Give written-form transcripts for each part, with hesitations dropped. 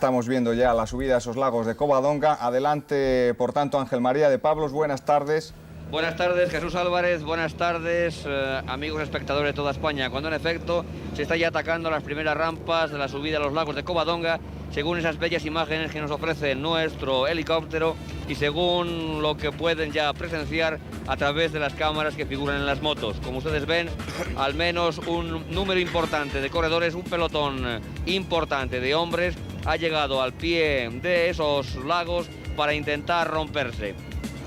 Estamos viendo ya la subida a esos lagos de Covadonga. Adelante, por tanto, Ángel María de Pablos, buenas tardes. Buenas tardes, Jesús Álvarez, buenas tardes, amigos espectadores de toda España. Cuando en efecto se está ya atacando las primeras rampas de la subida a los lagos de Covadonga, según esas bellas imágenes que nos ofrece nuestro helicóptero y según lo que pueden ya presenciar a través de las cámaras que figuran en las motos. Como ustedes ven, al menos un número importante de corredores, un pelotón importante de hombres ha llegado al pie de esos lagos para intentar romperse.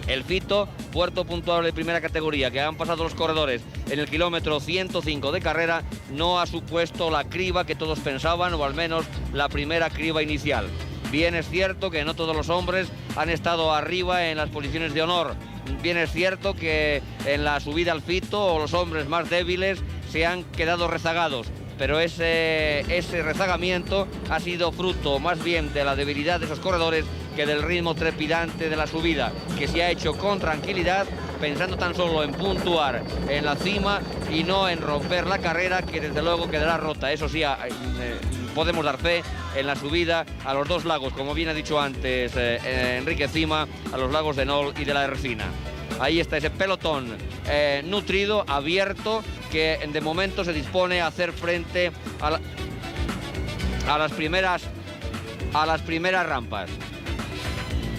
El Fito, puerto puntuable de primera categoría, que han pasado los corredores en el kilómetro 105 de carrera, no ha supuesto la criba que todos pensaban, o al menos la primera criba inicial. Bien es cierto que no todos los hombres han estado arriba en las posiciones de honor. Bien es cierto que en la subida al Fito los hombres más débiles se han quedado rezagados. Pero ese rezagamiento ha sido fruto más bien de la debilidad de esos corredores que del ritmo trepidante de la subida, que se ha hecho con tranquilidad, pensando tan solo en puntuar en la cima y no en romper la carrera, que desde luego quedará rota. Eso sí, podemos dar fe en la subida a los dos lagos, como bien ha dicho antes Enrique Cima, a los lagos de Nol y de la Ercina. Ahí está ese pelotón nutrido, abierto, que de momento se dispone a hacer frente a las primeras rampas.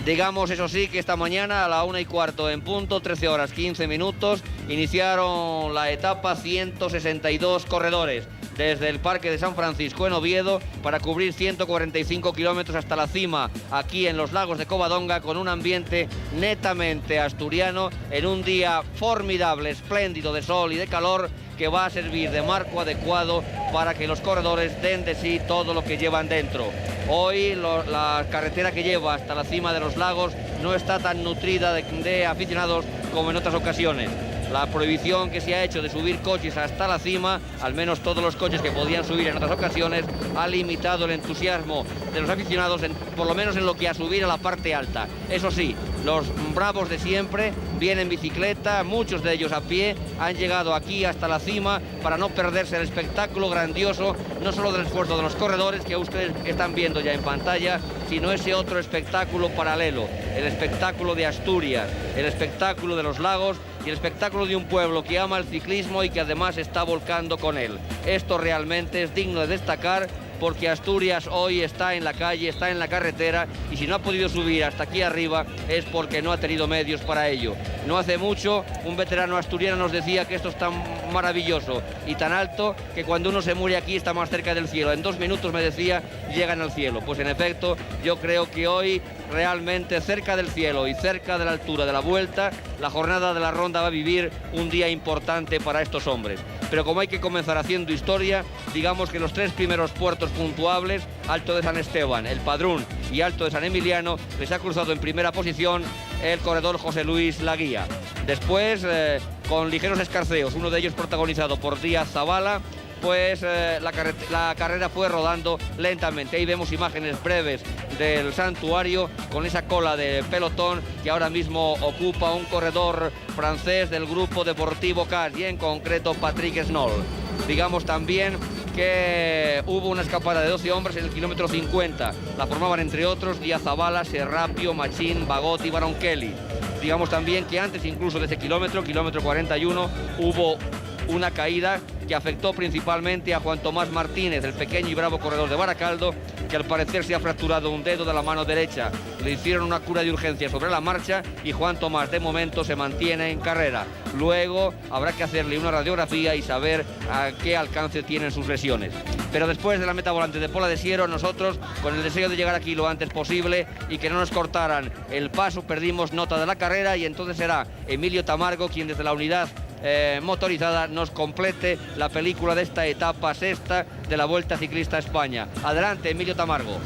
Digamos, eso sí, que esta mañana a la 1:15 en punto, 13 horas 15 minutos, iniciaron la etapa 162 corredores desde el Parque de San Francisco en Oviedo para cubrir 145 kilómetros hasta la cima, aquí en los lagos de Covadonga, con un ambiente netamente asturiano, en un día formidable, espléndido de sol y de calor, que va a servir de marco adecuado para que los corredores den de sí todo lo que llevan dentro. Hoy la carretera que lleva hasta la cima de los lagos no está tan nutrida de aficionados como en otras ocasiones. La prohibición que se ha hecho de subir coches hasta la cima, al menos todos los coches que podían subir en otras ocasiones, ha limitado el entusiasmo de los aficionados, por lo menos en lo que a subir a la parte alta. Eso sí, los bravos de siempre vienen en bicicleta, muchos de ellos a pie, han llegado aquí hasta la cima para no perderse el espectáculo grandioso, no solo del esfuerzo de los corredores que ustedes están viendo ya en pantalla, sino ese otro espectáculo paralelo, el espectáculo de Asturias, el espectáculo de los lagos y el espectáculo de un pueblo que ama el ciclismo y que además está volcando con él. Esto realmente es digno de destacar, porque Asturias hoy está en la calle, está en la carretera, y si no ha podido subir hasta aquí arriba es porque no ha tenido medios para ello. No hace mucho un veterano asturiano nos decía que esto es tan maravilloso y tan alto que cuando uno se muere aquí está más cerca del cielo. En 2 minutos, me decía, llegan al cielo. Pues en efecto, yo creo que hoy realmente cerca del cielo y cerca de la altura de la vuelta, la jornada de la ronda va a vivir un día importante para estos hombres. Pero como hay que comenzar haciendo historia, digamos que los 3 primeros puertos puntuables, Alto de San Esteban, El Padrún y Alto de San Emiliano, les ha cruzado en primera posición el corredor José Luis Laguía. Después, con ligeros escarceos, uno de ellos protagonizado por Díaz Zabala, pues la carrera fue rodando lentamente. Ahí vemos imágenes breves del santuario con esa cola de pelotón que ahora mismo ocupa un corredor francés del grupo deportivo CAS y en concreto Patrick Snoll. Digamos también que hubo una escapada de 12 hombres en el kilómetro 50. La formaban entre otros Díaz Zabala, Serrapio, Machín, Bagot y Baron Kelly. Digamos también que antes incluso de ese kilómetro 41, hubo una caída que afectó principalmente a Juan Tomás Martínez, el pequeño y bravo corredor de Baracaldo, que al parecer se ha fracturado un dedo de la mano derecha. Le hicieron una cura de urgencia sobre la marcha y Juan Tomás de momento se mantiene en carrera. Luego habrá que hacerle una radiografía y saber a qué alcance tienen sus lesiones. Pero después de la meta volante de Pola de Siero, nosotros, con el deseo de llegar aquí lo antes posible y que no nos cortaran el paso, perdimos nota de la carrera y entonces será Emilio Tamargo quien desde la unidad motorizada nos complete la película de esta etapa sexta de la Vuelta Ciclista a España. Adelante, Emilio Tamargo.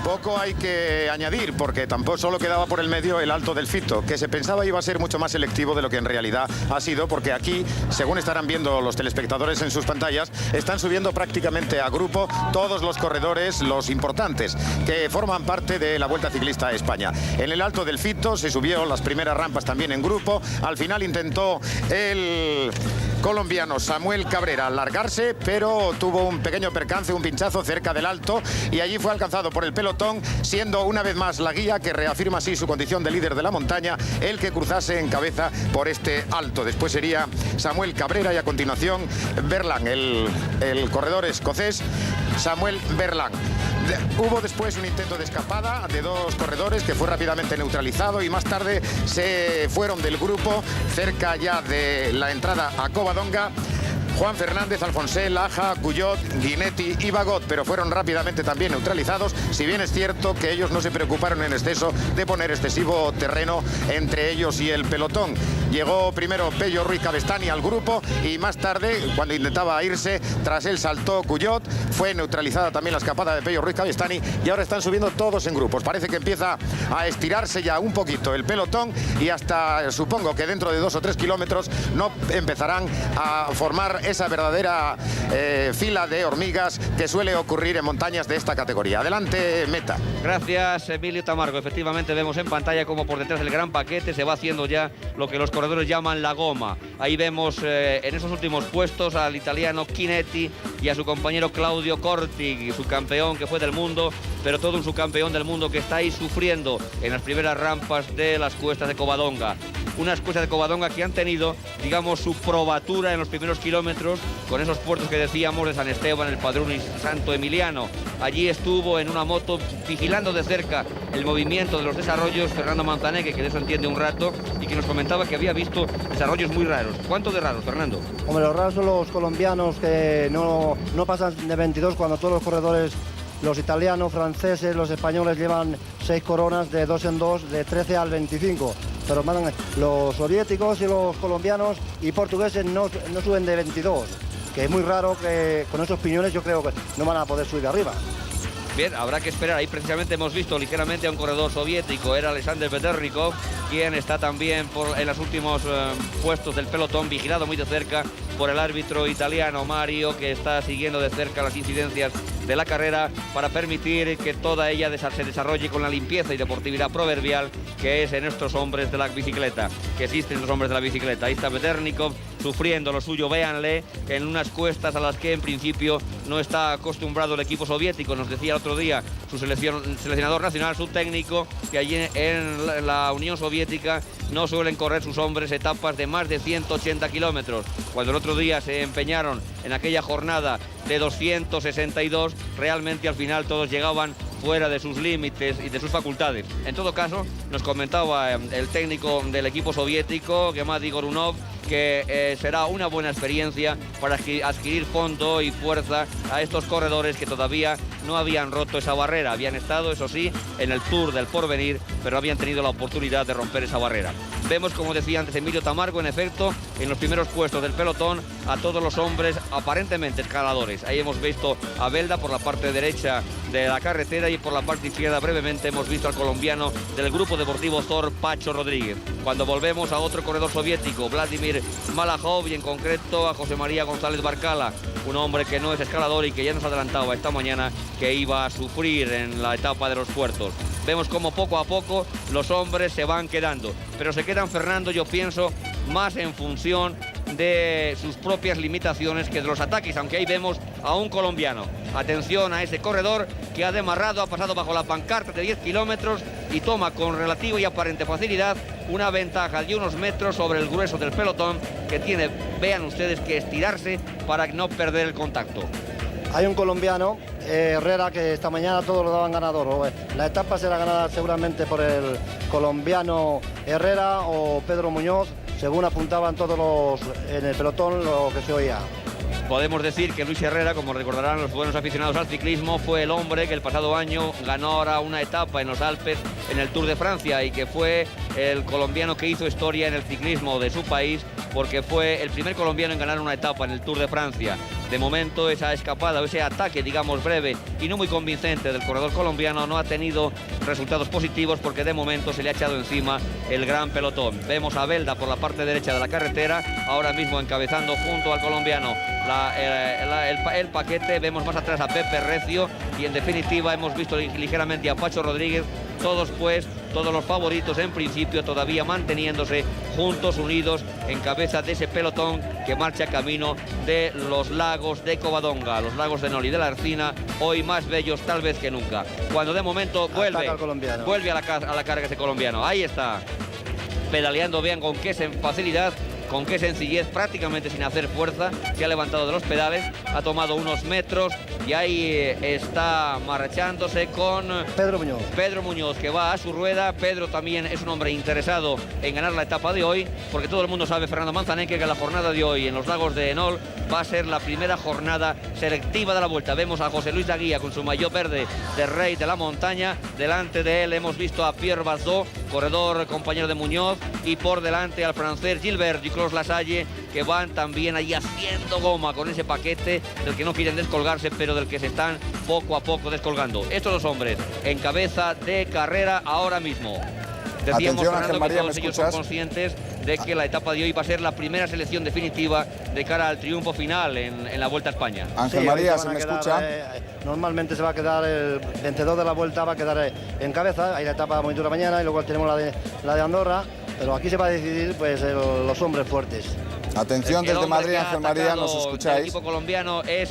Poco hay que añadir, porque tampoco solo quedaba por el medio el Alto del Fito, que se pensaba iba a ser mucho más selectivo de lo que en realidad ha sido, porque aquí, según estarán viendo los telespectadores en sus pantallas, están subiendo prácticamente a grupo todos los corredores, los importantes, que forman parte de la Vuelta Ciclista a España. En el Alto del Fito se subió las primeras rampas también en grupo. Al final intentó el colombiano Samuel Cabrera al largarse, pero tuvo un pequeño percance, un pinchazo cerca del alto, y allí fue alcanzado por el pelotón, siendo una vez más la guía, que reafirma así su condición de líder de la montaña, el que cruzase en cabeza por este alto. Después sería Samuel Cabrera y a continuación Berland, el corredor escocés Samuel Berland. Hubo después un intento de escapada de dos corredores que fue rápidamente neutralizado, y más tarde se fueron del grupo cerca ya de la entrada a Covadonga Juan Fernández, Alfonsé, Laja, Cuyot, Guinetti y Bagot, pero fueron rápidamente también neutralizados, si bien es cierto que ellos no se preocuparon en exceso de poner excesivo terreno entre ellos y el pelotón. Llegó primero Pello Ruiz Cabestany al grupo, y más tarde, cuando intentaba irse, tras él saltó Cuyot, fue neutralizada también la escapada de Pello Ruiz Cabestany, y ahora están subiendo todos en grupos. Parece que empieza a estirarse ya un poquito el pelotón, y hasta supongo que dentro de 2 o 3 kilómetros no empezarán a formar esa verdadera fila de hormigas que suele ocurrir en montañas de esta categoría. Adelante, Meta. Gracias, Emilio Tamargo. Efectivamente vemos en pantalla cómo por detrás del gran paquete se va haciendo ya lo que los corredores llaman la goma. Ahí vemos en esos últimos puestos al italiano Guinetti y a su compañero Claudio Corti, su campeón que fue del mundo, pero todo un subcampeón del mundo que está ahí sufriendo en las primeras rampas de las cuestas de Covadonga. Unas cuestas de Covadonga que han tenido, digamos, su probatura en los primeros kilómetros con esos puertos que decíamos de San Esteban, el Padrón y Santo Emiliano. Allí estuvo en una moto vigilando de cerca el movimiento de los desarrollos Fernando Manzaneque, que de eso entiende un rato, y que nos comentaba que había visto desarrollos muy raros. ¿Cuánto de raros, Fernando? Hombre, los raros son los colombianos, que no pasan de 22 cuando todos los corredores, los italianos, franceses, los españoles llevan 6 coronas de 2 en 2, de 13 al 25. Pero los soviéticos y los colombianos y portugueses no suben de 22, que es muy raro que con esos piñones yo creo que no van a poder subir de arriba. Bien, habrá que esperar. Ahí precisamente hemos visto ligeramente a un corredor soviético, era Alexander Veternikov, quien está también en los últimos puestos del pelotón, vigilado muy de cerca por el árbitro italiano Mario, que está siguiendo de cerca las incidencias de la carrera para permitir que toda ella se desarrolle con la limpieza y deportividad proverbial que es en estos hombres de la bicicleta, que existen los hombres de la bicicleta. Ahí está Veternikov sufriendo lo suyo, véanle, en unas cuestas a las que en principio no está acostumbrado el equipo soviético. Nos decía el otro día su seleccionador nacional, su técnico, que allí en la Unión Soviética no suelen correr sus hombres etapas de más de 180 kilómetros. Cuando el otro día se empeñaron en aquella jornada de 262, realmente al final todos llegaban fuera de sus límites y de sus facultades. En todo caso, nos comentaba el técnico del equipo soviético, Gennady Gorunov, que será una buena experiencia para adquirir fondo y fuerza a estos corredores que todavía no habían roto esa barrera. Habían estado, eso sí, en el Tour del Porvenir, pero no habían tenido la oportunidad de romper esa barrera. Vemos, como decía antes Emilio Tamargo, en efecto, en los primeros puestos del pelotón, a todos los hombres aparentemente escaladores. Ahí hemos visto a Belda por la parte derecha de la carretera, y por la parte izquierda brevemente hemos visto al colombiano del grupo deportivo Thor, Pacho Rodríguez. Cuando volvemos a otro corredor soviético, Vladimir Malajov, y en concreto a José María González Barcala, un hombre que no es escalador y que ya nos adelantaba esta mañana que iba a sufrir en la etapa de los puertos. Vemos como poco a poco los hombres se van quedando, pero se quedan, Fernando, yo pienso, más en función de sus propias limitaciones que de los ataques, aunque ahí vemos a un colombiano. Atención a ese corredor que ha demarrado, ha pasado bajo la pancarta de 10 kilómetros y toma con relativa y aparente facilidad una ventaja de unos metros sobre el grueso del pelotón, que tiene, vean ustedes, que estirarse para no perder el contacto. Hay un colombiano, Herrera, que esta mañana todos lo daban ganador. La etapa será ganada seguramente por el colombiano Herrera o Pedro Muñoz, según apuntaban todos en el pelotón lo que se oía. Podemos decir que Luis Herrera, como recordarán los buenos aficionados al ciclismo, fue el hombre que el pasado año ganó ahora una etapa en los Alpes en el Tour de Francia, y que fue el colombiano que hizo historia en el ciclismo de su país, porque fue el primer colombiano en ganar una etapa en el Tour de Francia. De momento, esa escapada o ese ataque, digamos, breve y no muy convincente del corredor colombiano no ha tenido resultados positivos, porque de momento se le ha echado encima el gran pelotón. Vemos a Belda por la parte derecha de la carretera, ahora mismo encabezando junto al colombiano el paquete. Vemos más atrás a Pepe Recio, y en definitiva hemos visto ligeramente a Pacho Rodríguez todos los favoritos en principio todavía manteniéndose juntos, unidos, en cabeza de ese pelotón que marcha camino de los lagos de Covadonga, los lagos de Nol y de la Ercina, hoy más bellos tal vez que nunca. Cuando de momento vuelve a la carga ese colombiano. Ahí está, pedaleando, vean con qué facilidad, con qué sencillez, prácticamente sin hacer fuerza, se ha levantado de los pedales, ha tomado unos metros y ahí está marchándose con Pedro Muñoz, que va a su rueda. Pedro también es un hombre interesado en ganar la etapa de hoy, porque todo el mundo sabe, Fernando Manzaneque, que la jornada de hoy en los lagos de Nol va a ser la primera jornada selectiva de la Vuelta. Vemos a José Luis Laguía con su maillot verde de Rey de la Montaña. Delante de él hemos visto a Pierre Basdó, corredor compañero de Muñoz, y por delante al francés Gilbert Duclos Lasalle, que van también ahí haciendo goma con ese paquete del que no quieren descolgarse, pero del que se están poco a poco descolgando. Estos dos hombres en cabeza de carrera ahora mismo. Decíamos, atención, Fernando, Ángel María, que todos ellos son conscientes de que la etapa de hoy va a ser la primera selección definitiva de cara al triunfo final en la Vuelta a España. Ángel María, ¿se me escucha? Normalmente se va a quedar el vencedor de la Vuelta, va a quedar en cabeza. Hay la etapa muy dura mañana y luego tenemos la de Andorra, pero aquí se va a decidir pues los hombres fuertes. Atención, desde Madrid, Ángel María, ¿nos escucháis? El equipo colombiano es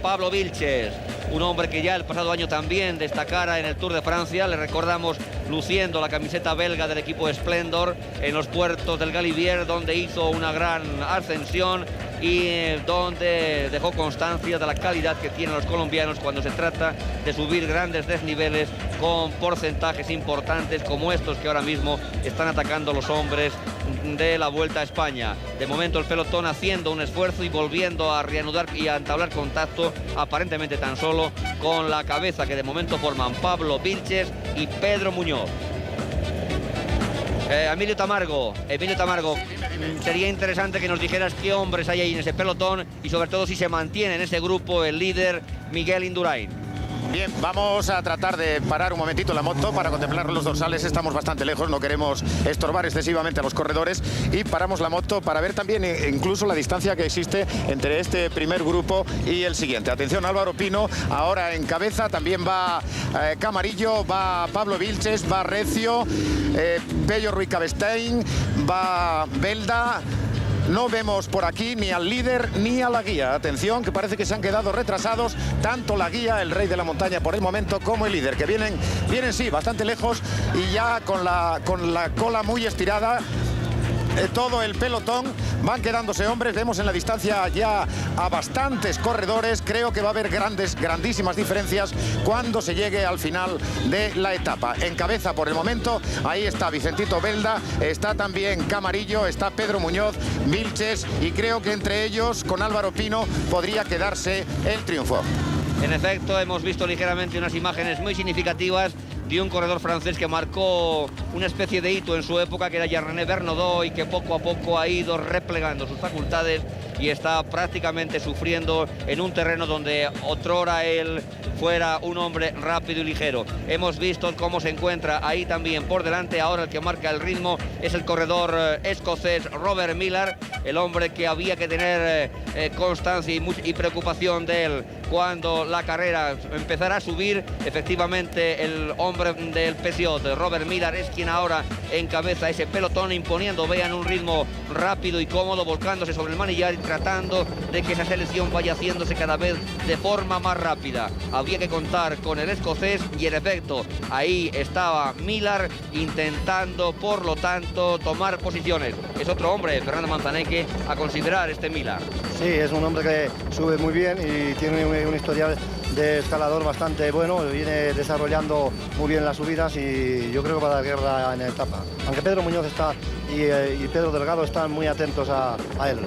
Pablo Vilches, un hombre que ya el pasado año también destacara en el Tour de Francia. Le recordamos luciendo la camiseta belga del equipo Splendor en los puertos del Galibier, donde hizo una gran ascensión y donde dejó constancia de la calidad que tienen los colombianos cuando se trata de subir grandes desniveles con porcentajes importantes como estos que ahora mismo están atacando los hombres de la Vuelta a España. De momento el pelotón haciendo un esfuerzo y volviendo a reanudar y a entablar contacto, aparentemente tan solo con la cabeza que de momento forman Pablo Vilches y Pedro Muñoz. Emilio Tamargo, sería interesante que nos dijeras qué hombres hay ahí en ese pelotón y sobre todo si se mantiene en ese grupo el líder Miguel Indurain. Bien, vamos a tratar de parar un momentito la moto para contemplar los dorsales. Estamos bastante lejos, no queremos estorbar excesivamente a los corredores, y paramos la moto para ver también incluso la distancia que existe entre este primer grupo y el siguiente. Atención, Álvaro Pino ahora en cabeza, también va Camarillo, va Pablo Vilches, va Recio, Pello Ruiz Cabestein, va Belda. No vemos por aquí ni al líder ni a la guía. Atención, que parece que se han quedado retrasados tanto la guía, el Rey de la Montaña por el momento, como el líder, que vienen sí, bastante lejos y ya con la cola muy estirada. Todo el pelotón, van quedándose hombres. Vemos en la distancia ya a bastantes corredores. Creo que va a haber grandísimas diferencias cuando se llegue al final de la etapa. En cabeza por el momento, ahí está Vicentito Belda, está también Camarillo, está Pedro Muñoz, Vilches, y creo que entre ellos, con Álvaro Pino, podría quedarse el triunfo. En efecto, hemos visto ligeramente unas imágenes muy significativas de un corredor francés que marcó una especie de hito en su época, que era Jean-René Bernaudot, y que poco a poco ha ido replegando sus facultades y está prácticamente sufriendo en un terreno donde otrora él fuera un hombre rápido y ligero. Hemos visto cómo se encuentra ahí también por delante. Ahora el que marca el ritmo es el corredor escocés Robert Millar, el hombre que había que tener constancia y preocupación de él cuando la carrera empezara a subir. Efectivamente, el hombre del Peugeot, Robert Millar, es quien ahora encabeza ese pelotón, imponiendo, vean, un ritmo rápido y cómodo, volcándose sobre el manillar y tratando de que esa selección vaya haciéndose cada vez de forma más rápida. Había que contar con el escocés y, en efecto, ahí estaba Millar intentando, por lo tanto, tomar posiciones. Es otro hombre, Fernando Manzaneque, a considerar este Millar. Sí, es un hombre que sube muy bien y tiene un historial de escalador bastante bueno, viene desarrollando muy bien las subidas y yo creo que va a dar guerra en la etapa. Aunque Pedro Muñoz está y Pedro Delgado están muy atentos a él.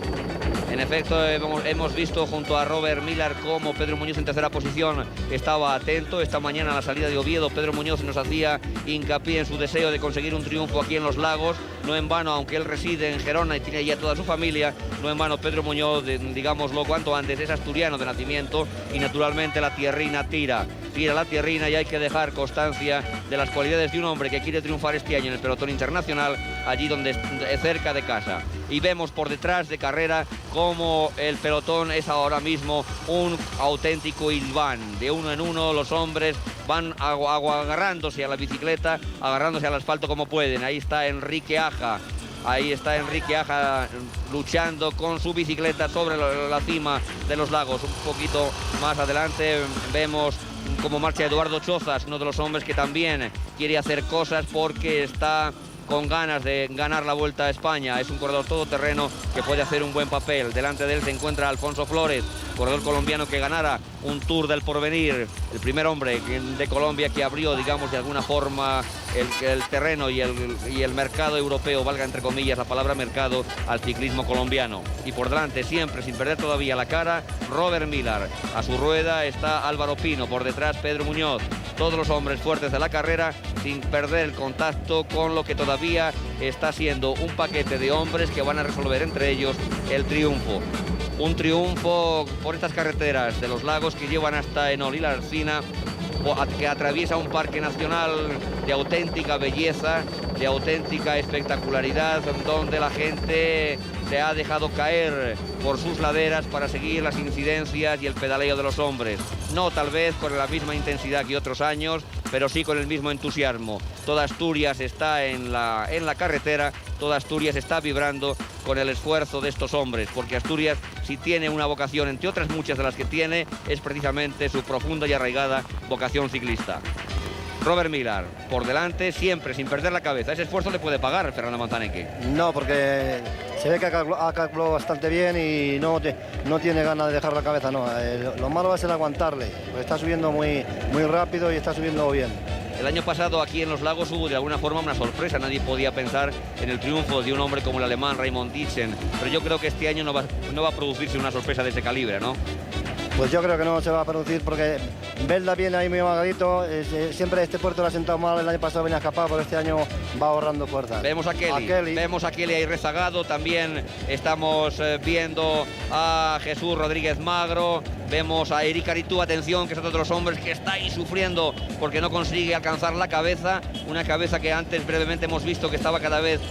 En efecto, hemos visto junto a Robert Millar cómo Pedro Muñoz en tercera posición estaba atento. Esta mañana a la salida de Oviedo, Pedro Muñoz nos hacía hincapié en su deseo de conseguir un triunfo aquí en los Lagos. No en vano, aunque él reside en Gerona y tiene ya toda su familia, no en vano Pedro Muñoz, digámoslo cuanto antes, es asturiano de nacimiento y naturalmente la tierrina tira. tira la tierrina y hay que dejar constancia de las cualidades de un hombre que quiere triunfar este año en el pelotón internacional, allí donde cerca de casa. Y vemos por detrás de carrera cómo el pelotón es ahora mismo un auténtico hilván. De uno en uno los hombres van agarrándose a la bicicleta, agarrándose al asfalto como pueden. Ahí está Enrique Aja. Ahí está Enrique Aja luchando con su bicicleta sobre la cima de los lagos. Un poquito más adelante vemos cómo marcha Eduardo Chozas, uno de los hombres que también quiere hacer cosas porque está con ganas de ganar la Vuelta a España. Es un corredor todoterreno que puede hacer un buen papel. Delante de él se encuentra Alfonso Flores, corredor colombiano que ganara un Tour del Porvenir, el primer hombre de Colombia que abrió, digamos, de alguna forma el terreno y el mercado europeo, valga entre comillas la palabra mercado, al ciclismo colombiano. Y por delante, siempre sin perder todavía la cara, Robert Millar. A su rueda está Álvaro Pino, por detrás Pedro Muñoz. Todos los hombres fuertes de la carrera sin perder el contacto con lo que todavía está siendo un paquete de hombres que van a resolver entre ellos el triunfo. Un triunfo por estas carreteras de los lagos que llevan hasta Enol y la Arcina, que atraviesa un parque nacional de auténtica belleza, de auténtica espectacularidad, donde la gente se ha dejado caer por sus laderas para seguir las incidencias y el pedaleo de los hombres. No tal vez con la misma intensidad que otros años, pero sí con el mismo entusiasmo. Toda Asturias está en la carretera, toda Asturias está vibrando con el esfuerzo de estos hombres, porque Asturias, si tiene una vocación, entre otras muchas de las que tiene, es precisamente su profunda y arraigada vocación ciclista. Robert Millar, por delante, siempre, sin perder la cabeza. Ese esfuerzo le puede pagar Fernando Montaneque. No, porque se ve que ha calculado bastante bien y no tiene ganas de dejar la cabeza, no. Lo malo va a ser aguantarle, porque está subiendo muy rápido y está subiendo bien. El año pasado aquí en los lagos hubo de alguna forma una sorpresa. Nadie podía pensar en el triunfo de un hombre como el alemán Raymond Dixen, pero yo creo que este año no va a producirse una sorpresa de ese calibre, ¿no? Pues yo creo que no se va a producir porque Belda viene ahí muy amagadito. Siempre este puerto lo ha sentado mal, el año pasado venía escapado, pero este año va ahorrando fuerzas. Vemos a Kelly. Vemos a Kelly ahí rezagado. También estamos viendo a Jesús Rodríguez Magro. Vemos a Eric Aritú, atención, que es otro de los hombres que está ahí sufriendo porque no consigue alcanzar la cabeza. Una cabeza que antes brevemente hemos visto que estaba cada vez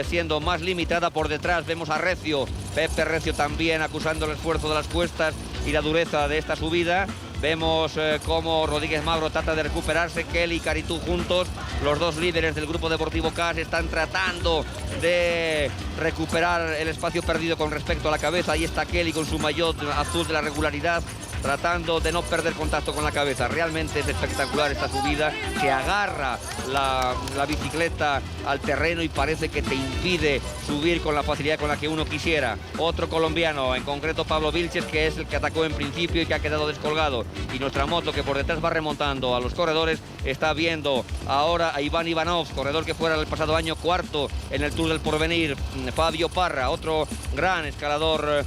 siendo más limitada. Por detrás vemos a Recio, Pepe Recio también acusando el esfuerzo de las cuestas y la dureza de esta subida. Vemos cómo Rodríguez Magro trata de recuperarse. Kelly y Caritú juntos, los dos líderes del grupo deportivo CAS, están tratando de recuperar el espacio perdido con respecto a la cabeza. Ahí está Kelly con su maillot azul de la regularidad, tratando de no perder contacto con la cabeza. Realmente es espectacular esta subida, que agarra la bicicleta al terreno y parece que te impide subir con la facilidad con la que uno quisiera. Otro colombiano, en concreto Pablo Vilches, que es el que atacó en principio y que ha quedado descolgado. Y nuestra moto, que por detrás va remontando a los corredores, está viendo ahora a Iván Ivanov, corredor que fuera el pasado año cuarto en el Tour del Porvenir. Fabio Parra, otro gran escalador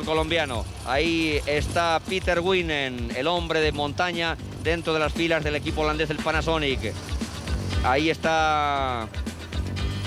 colombiano. Ahí está Peter Winen, el hombre de montaña dentro de las filas del equipo holandés del Panasonic. Ahí está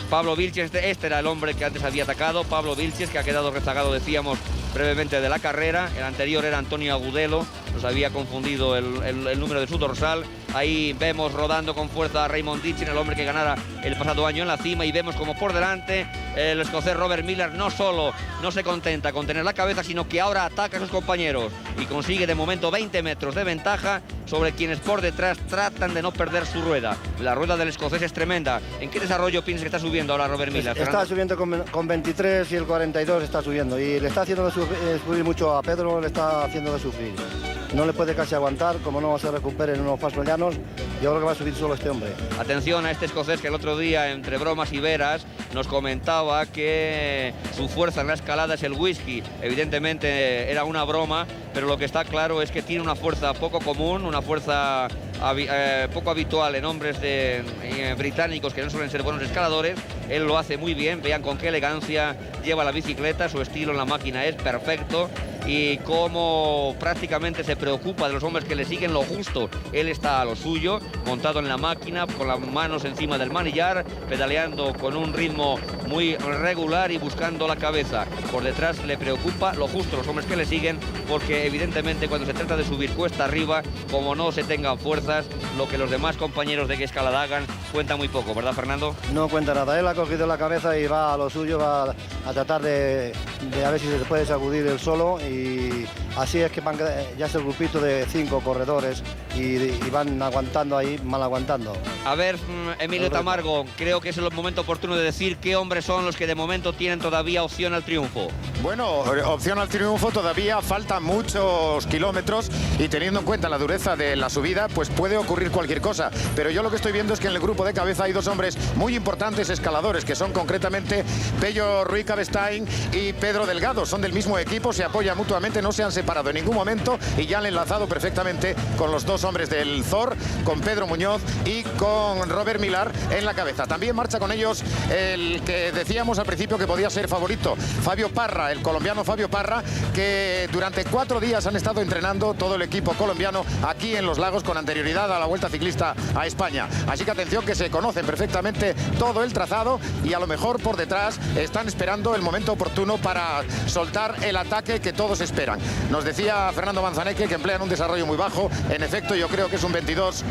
Pablo Vilches, este era el hombre que antes había atacado. Pablo Vilches, que ha quedado rezagado, decíamos brevemente, de la carrera. El anterior era Antonio Agudelo, nos había confundido el número de su dorsal. Ahí vemos rodando con fuerza a Raymond Dixen, el hombre que ganara el pasado año en la cima, y vemos como por delante el escocés Robert Millar no solo no se contenta con tener la cabeza, sino que ahora ataca a sus compañeros y consigue de momento 20 metros de ventaja sobre quienes por detrás tratan de no perder su rueda. La rueda del escocés es tremenda. ¿En qué desarrollo piensas que está subiendo ahora Robert Millar? Está subiendo con 23 y el 42 está subiendo, y le está haciendo sufrir mucho a Pedro, le está haciendo de sufrir. No le puede casi aguantar, como no se recupere en unos pasos llanos. Yo creo que va a subir solo este hombre. Atención a este escocés que el otro día, entre bromas y veras, nos comentaba que su fuerza en la escalada es el whisky. Evidentemente era una broma, pero lo que está claro es que tiene una fuerza poco común, una fuerza poco habitual en hombres británicos que no suelen ser buenos escaladores. Él lo hace muy bien, vean con qué elegancia lleva la bicicleta, su estilo en la máquina es perfecto, y cómo prácticamente se preocupa de los hombres que le siguen lo justo. Él está a lo suyo, montado en la máquina, con las manos encima del manillar, pedaleando con un ritmo muy regular y buscando la cabeza. Por detrás le preocupa lo justo los hombres que le siguen, porque evidentemente cuando se trata de subir cuesta arriba, como no se tengan fuerzas, lo que los demás compañeros de que escalada hagan cuenta muy poco, ¿verdad, Fernando? No cuenta nada, él ha cogido la cabeza y va a lo suyo, va a tratar de a ver si se puede sacudir él solo, y así es que ya es el grupito de 5 corredores y van aguantando ahí, mal aguantando. A ver, Emilio Tamargo, creo que es el momento oportuno de decir qué hombres son los que de momento tienen todavía opción al triunfo. Bueno, opción al triunfo todavía faltan muchos kilómetros, y teniendo en cuenta la dureza de la subida, pues puede ocurrir cualquier cosa. Pero yo lo que estoy viendo es que en el grupo de cabeza hay 2 hombres muy importantes escaladores, que son concretamente Pello Ruiz Cabestain y Pedro Delgado. Son del mismo equipo, se apoyan mutuamente, no se han separado en ningún momento y ya han enlazado perfectamente con los 2 hombres del ZOR, con Pedro Muñoz y con Robert Millar en la cabeza. También marcha con ellos el que decíamos al principio que podía ser favorito, Fabio Parra, el colombiano Fabio Parra, que durante 4 días han estado entrenando todo el equipo colombiano aquí en Los Lagos con anterioridad a la Vuelta Ciclista a España. Así que atención, que se conocen perfectamente todo el trazado y a lo mejor por detrás están esperando el momento oportuno para soltar el ataque que todos esperan. Nos decía Fernando Manzaneque que emplean un desarrollo muy bajo. En efecto, yo creo que es un 22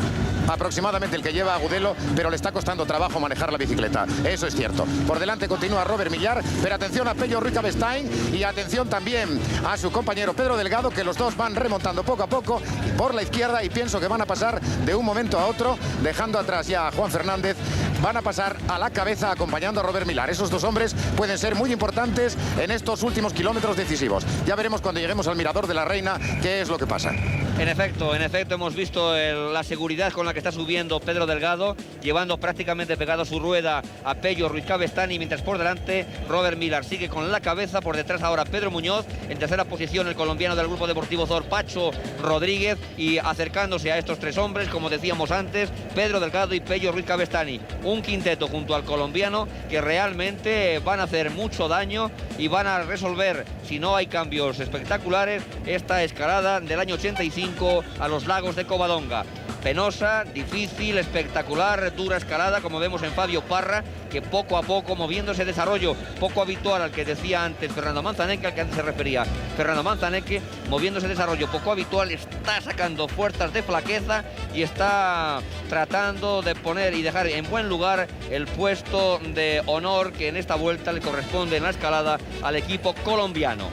aproximadamente el que lleva Agudelo, pero le está costando trabajo manejar la bicicleta. Eso es cierto. Por delante continúa Robert Millar, pero atención a Pello Ruiz Cabestain y atención también a su compañero Pedro Delgado, que los dos van remontando poco a poco por la izquierda, y pienso que van a pasar de un momento a otro, dejando atrás ya a Juan Fernández. Van a pasar a la cabeza acompañando a Robert Millar. Esos 2 hombres pueden ser muy importantes en estos últimos kilómetros decisivos. Ya veremos cuando lleguemos al Mirador de la Reina qué es lo que pasa. En efecto, hemos visto la seguridad con la que está subiendo Pedro Delgado, llevando prácticamente pegado su rueda a Pello Ruiz Cabestain, y mientras por delante Robert Millar sigue con la cabeza. Por detrás ahora Pedro Muñoz, en tercera posición el colombiano del Grupo Deportivo ZOR, Pacho Rodríguez, y acercándose a estos 3 hombres, como decíamos antes, Pedro Delgado y Pello Ruiz Cabestain. Un quinteto junto al colombiano que realmente van a hacer mucho daño y van a resolver, si no hay cambios espectaculares, esta escalada del año 85 a los Lagos de Covadonga. Penosa, difícil, espectacular, dura escalada, como vemos en Fabio Parra, que poco a poco, moviendo ese desarrollo poco habitual al que decía antes Fernando Manzaneque, al que antes se refería Fernando Manzaneque, moviendo ese desarrollo poco habitual, está sacando fuerzas de flaqueza y está tratando de poner y dejar en buen lugar el puesto de honor que en esta vuelta le corresponde en la escalada al equipo colombiano.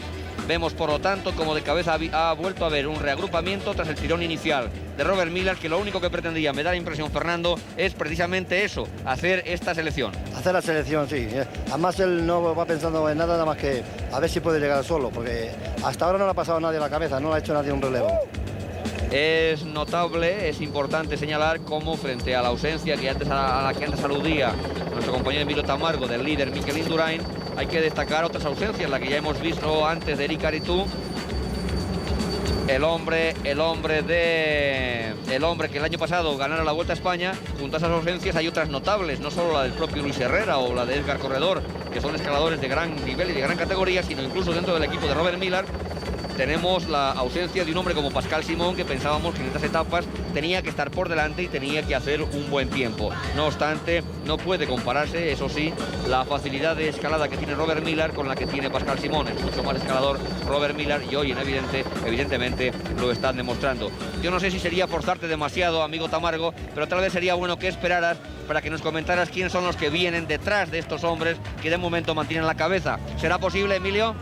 Vemos, por lo tanto, como de cabeza ha vuelto a haber un reagrupamiento tras el tirón inicial de Robert Millar, que lo único que pretendía, me da la impresión, Fernando, es precisamente eso, hacer esta selección. Hacer la selección, sí. Además él no va pensando en nada más que a ver si puede llegar solo, porque hasta ahora no le ha pasado nadie a la cabeza, no le ha hecho nadie un relevo. Es notable, es importante señalar cómo frente a la ausencia a la que antes aludía nuestro compañero Emilio Tamargo del líder Mikel Indurain, hay que destacar otras ausencias, la que ya hemos visto antes de Eric Aritú, el hombre que el año pasado ganara la Vuelta a España. Junto a esas ausencias hay otras notables, no solo la del propio Luis Herrera o la de Edgar Corredor, que son escaladores de gran nivel y de gran categoría, sino incluso dentro del equipo de Robert Millar tenemos la ausencia de un hombre como Pascal Simón, que pensábamos que en estas etapas tenía que estar por delante y tenía que hacer un buen tiempo. No obstante, no puede compararse, eso sí, la facilidad de escalada que tiene Robert Millar con la que tiene Pascal Simón. Es mucho más escalador Robert Millar y hoy evidentemente lo están demostrando. Yo no sé si sería forzarte demasiado, amigo Tamargo, pero tal vez sería bueno que esperaras para que nos comentaras quiénes son los que vienen detrás de estos hombres que de momento mantienen la cabeza. ¿Será posible, Emilio?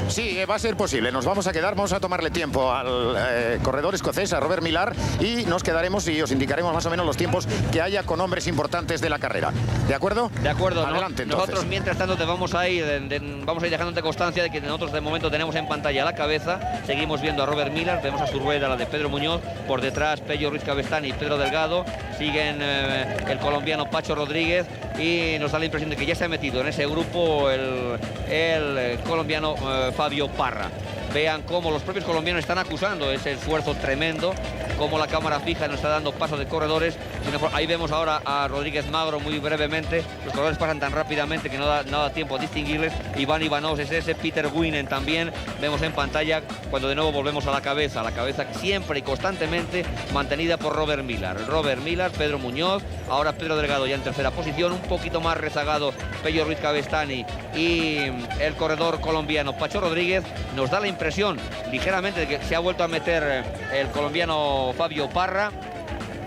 Sí, va a ser posible. Nos vamos a quedar, vamos a tomarle tiempo al corredor escocés, a Robert Millar, y nos quedaremos y os indicaremos más o menos los tiempos que haya con hombres importantes de la carrera. ¿De acuerdo? De acuerdo. Adelante, entonces. Nosotros, mientras tanto, te vamos a ir dejándote constancia de que nosotros de momento tenemos en pantalla la cabeza. Seguimos viendo a Robert Millar, vemos a su rueda la de Pedro Muñoz, por detrás Pello Ruiz Cabestain y Pedro Delgado. Siguen el colombiano Pacho Rodríguez y nos da la impresión de que ya se ha metido en ese grupo el colombiano Fabio Parra. Vean cómo los propios colombianos están acusando ese esfuerzo tremendo, cómo la cámara fija nos está dando paso de corredores. Ahí vemos ahora a Rodríguez Magro muy brevemente. Los corredores pasan tan rápidamente que no da tiempo a distinguirles. Iván Ivanov es ese, Peter Winen también. Vemos en pantalla cuando de nuevo volvemos a la cabeza siempre y constantemente mantenida por Robert Millar. Robert Millar, Pedro Muñoz, ahora Pedro Delgado ya en tercera posición, un poquito más rezagado Pello Ruiz Cabestany y el corredor colombiano Pacho Rodríguez. Nos da la impresión ligeramente de que se ha vuelto a meter el colombiano Fabio Parra,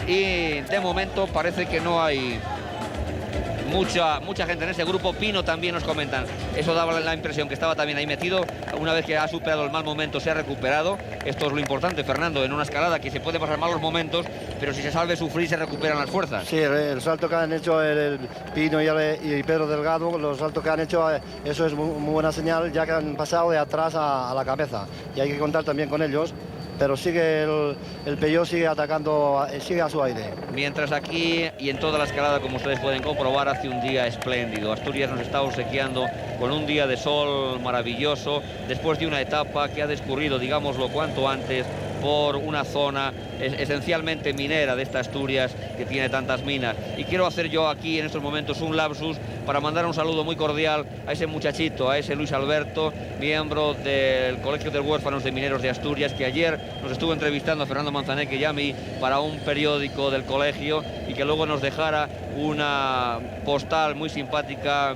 y de momento parece que no hay mucha gente en ese grupo. Pino también nos comentan, eso daba la impresión que estaba también ahí metido. Una vez que ha superado el mal momento se ha recuperado. Esto es lo importante, Fernando, en una escalada, que se puede pasar malos momentos, pero si se sabe sufrir se recuperan las fuerzas. Sí, el salto que han hecho el Pino y Pedro Delgado, los saltos que han hecho, eso es muy buena señal, ya que han pasado de atrás a la cabeza, y hay que contar también con ellos. Pero sigue el Peugeot sigue atacando, sigue a su aire. Mientras aquí y en toda la escalada, como ustedes pueden comprobar, hace un día espléndido. Asturias nos está obsequiando con un día de sol maravilloso, después de una etapa que ha discurrido, digámoslo, cuanto antes, por una zona esencialmente minera de esta Asturias, que tiene tantas minas. Y quiero hacer yo aquí en estos momentos un lapsus para mandar un saludo muy cordial a ese muchachito, a ese Luis Alberto, miembro del Colegio de Huérfanos de Mineros de Asturias, que ayer nos estuvo entrevistando a Fernando Manzaneque y a mí para un periódico del colegio, y que luego nos dejara una postal muy simpática,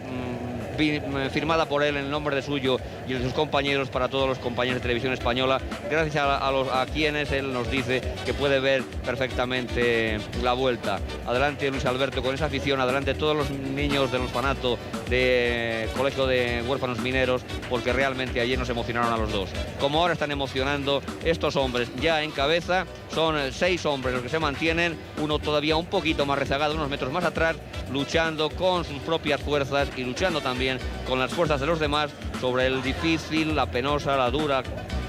firmada por él en el nombre de suyo y de sus compañeros, para todos los compañeros de Televisión Española, gracias a quienes él nos dice que puede ver perfectamente la vuelta. Adelante Luis Alberto con esa afición, adelante todos los niños del orfanato de Colegio de Huérfanos Mineros, porque realmente ayer nos emocionaron a los dos. Como ahora están emocionando estos hombres ya en cabeza, son 6 hombres los que se mantienen, uno todavía un poquito más rezagado, unos metros más atrás, luchando con sus propias fuerzas y luchando también con las fuerzas de los demás sobre el difícil, la penosa, la dura,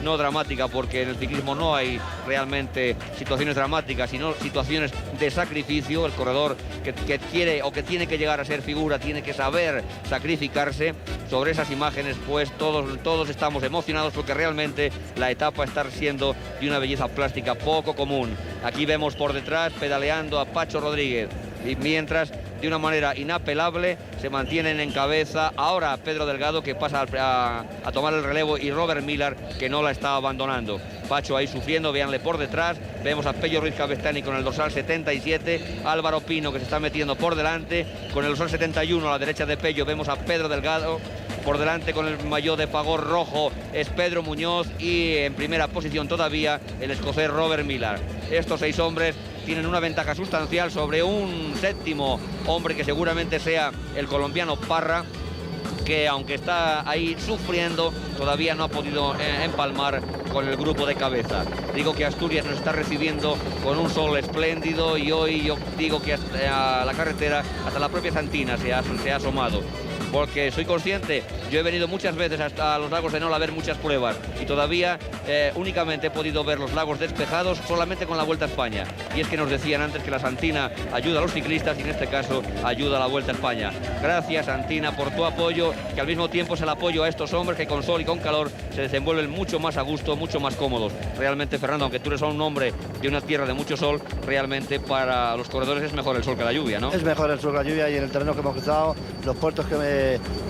no dramática, porque en el ciclismo no hay realmente situaciones dramáticas, sino situaciones de sacrificio. El corredor que quiere o que tiene que llegar a ser figura tiene que saber sacrificarse. Sobre esas imágenes, pues todos estamos emocionados, porque realmente la etapa está siendo de una belleza plástica poco común. Aquí vemos por detrás pedaleando a Pacho Rodríguez, y mientras de una manera inapelable se mantienen en cabeza ahora Pedro Delgado, que pasa a tomar el relevo, y Robert Millar, que no la está abandonando. Pacho ahí sufriendo, véanle por detrás. Vemos a Pello Ruiz Cabestany con el dorsal 77, Álvaro Pino, que se está metiendo por delante con el dorsal 71 a la derecha de Pello. Vemos a Pedro Delgado por delante con el maillot de fagor rojo, es Pedro Muñoz, y en primera posición todavía el escocés Robert Millar. Estos 6 hombres tienen una ventaja sustancial sobre un séptimo hombre, que seguramente sea el colombiano Parra, que aunque está ahí sufriendo, todavía no ha podido empalmar con el grupo de cabeza. Digo que Asturias nos está recibiendo con un sol espléndido, y hoy yo digo que hasta la carretera, hasta la propia Santina se ha asomado. Porque soy consciente, yo he venido muchas veces hasta los lagos de Nol a ver muchas pruebas, y todavía únicamente he podido ver los lagos despejados solamente con la Vuelta a España. Y es que nos decían antes que la Santina ayuda a los ciclistas, y en este caso ayuda a la Vuelta a España. Gracias, Santina, por tu apoyo, que al mismo tiempo es el apoyo a estos hombres que con sol y con calor se desenvuelven mucho más a gusto, mucho más cómodos. Realmente, Fernando, aunque tú eres un hombre de una tierra de mucho sol, realmente para los corredores es mejor el sol que la lluvia, ¿no? Es mejor el sol que la lluvia, y en el terreno que hemos cruzado, los puertos que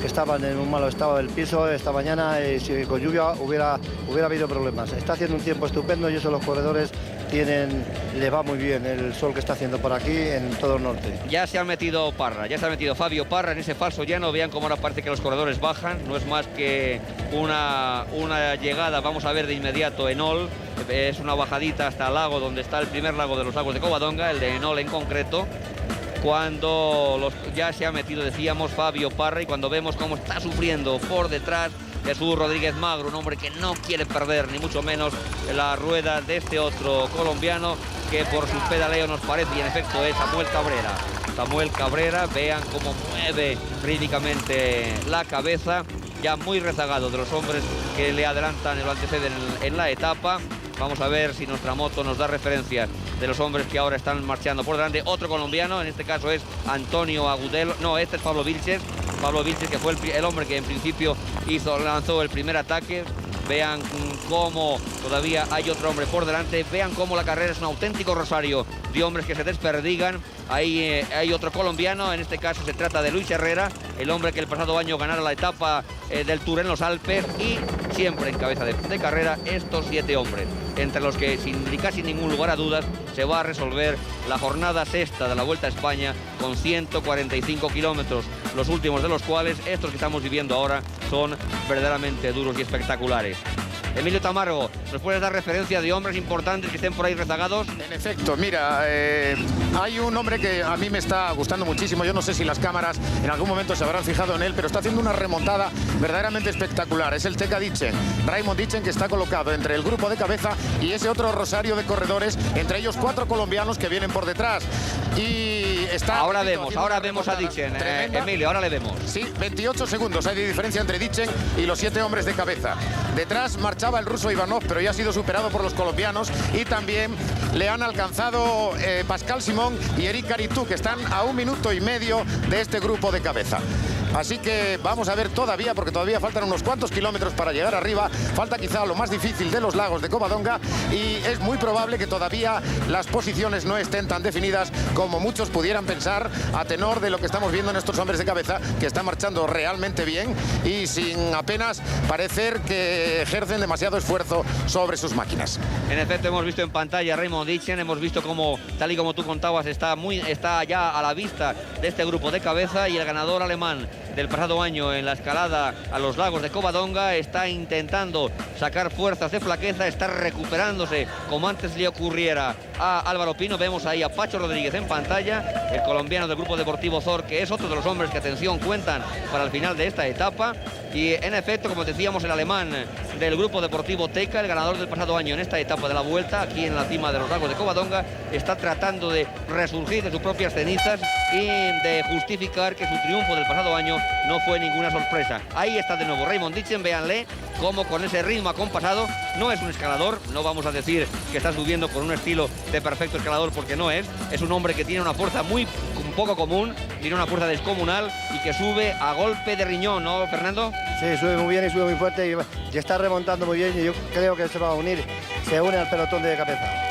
estaban en un malo estado del piso esta mañana, y si con lluvia hubiera habido problemas. Está haciendo un tiempo estupendo, y eso los corredores les va muy bien el sol que está haciendo por aquí en todo el norte. Ya se ha metido Parra, ya se ha metido Fabio Parra en ese falso llano. Vean cómo ahora parece que los corredores bajan, no es más que una llegada, vamos a ver de inmediato Enol, es una bajadita hasta el lago, donde está el primer lago de los lagos de Covadonga, el de Enol en concreto. Cuando ya se ha metido, decíamos, Fabio Parra, y cuando vemos cómo está sufriendo por detrás Jesús Rodríguez Magro, un hombre que no quiere perder ni mucho menos la rueda de este otro colombiano, que por su pedaleo nos parece, y en efecto es Samuel Cabrera. Samuel Cabrera, vean cómo mueve rítmicamente la cabeza, ya muy rezagado de los hombres que le adelantan y lo anteceden en la etapa. Vamos a ver si nuestra moto nos da referencias de los hombres que ahora están marchando por delante. Otro colombiano, en este caso es Antonio Agudelo. No, este es Pablo Vilches. Pablo Vilches, que fue el hombre que en principio lanzó el primer ataque. Vean cómo todavía hay otro hombre por delante. Vean cómo la carrera es un auténtico rosario de hombres que se desperdigan. Ahí hay otro colombiano, en este caso se trata de Luis Herrera, el hombre que el pasado año ganara la etapa del Tour en los Alpes, y siempre en cabeza de carrera estos 7 hombres, entre los que sin casi ningún lugar a dudas se va a resolver la jornada sexta de la Vuelta a España con 145 kilómetros, los últimos de los cuales, estos que estamos viviendo ahora, son verdaderamente duros y espectaculares. Emilio Tamargo, ¿nos puedes dar referencia de hombres importantes que estén por ahí rezagados? En efecto, mira, hay un hombre que a mí me está gustando muchísimo. Yo no sé si las cámaras en algún momento se habrán fijado en él, pero está haciendo una remontada verdaderamente espectacular. Es el Tecka Ditchen, Raymond Ditchen, que está colocado entre el grupo de cabeza y ese otro rosario de corredores, entre ellos 4 colombianos que vienen por detrás. Y está... Ahora vemos a Ditchen, Emilio, ahora le vemos. Sí, 28 segundos hay de diferencia entre Ditchen y los 7 hombres de cabeza. Detrás marchaba el ruso Ivanov, pero ya ha sido superado por los colombianos, y también le han alcanzado Pascal Simón y Eric Caritou, que están a 1 minuto y medio de este grupo de cabeza. Así que vamos a ver todavía, porque todavía faltan unos cuantos kilómetros para llegar arriba. Falta quizá lo más difícil de los lagos de Covadonga, y es muy probable que todavía las posiciones no estén tan definidas como muchos pudieran pensar, a tenor de lo que estamos viendo en estos hombres de cabeza, que están marchando realmente bien y sin apenas parecer que ejercen demasiado esfuerzo sobre sus máquinas. En efecto, hemos visto en pantalla a Raymond Ditchen, hemos visto cómo, tal y como tú contabas, está ya a la vista de este grupo de cabeza, y el ganador alemán del pasado año en la escalada a los lagos de Covadonga está intentando sacar fuerzas de flaqueza, está recuperándose como antes le ocurriera a Álvaro Pino. Vemos ahí a Pacho Rodríguez en pantalla, el colombiano del Grupo Deportivo Zor, que es otro de los hombres que, atención, cuentan para el final de esta etapa. Y en efecto, como decíamos, el alemán del Grupo Deportivo Tecka, el ganador del pasado año en esta etapa de la Vuelta, aquí en la cima de los lagos de Covadonga, está tratando de resurgir de sus propias cenizas y de justificar que su triunfo del pasado año no fue ninguna sorpresa. Ahí está de nuevo Raymond Ditchen, véanle cómo con ese ritmo acompasado, no es un escalador, no vamos a decir que está subiendo con un estilo de perfecto escalador, porque no es un hombre que tiene una fuerza muy poco común, tiene una fuerza descomunal y que sube a golpe de riñón, ¿no, Fernando? Sí, sube muy bien y sube muy fuerte y está remontando muy bien, y yo creo que se va a unir, se une al pelotón de cabeza.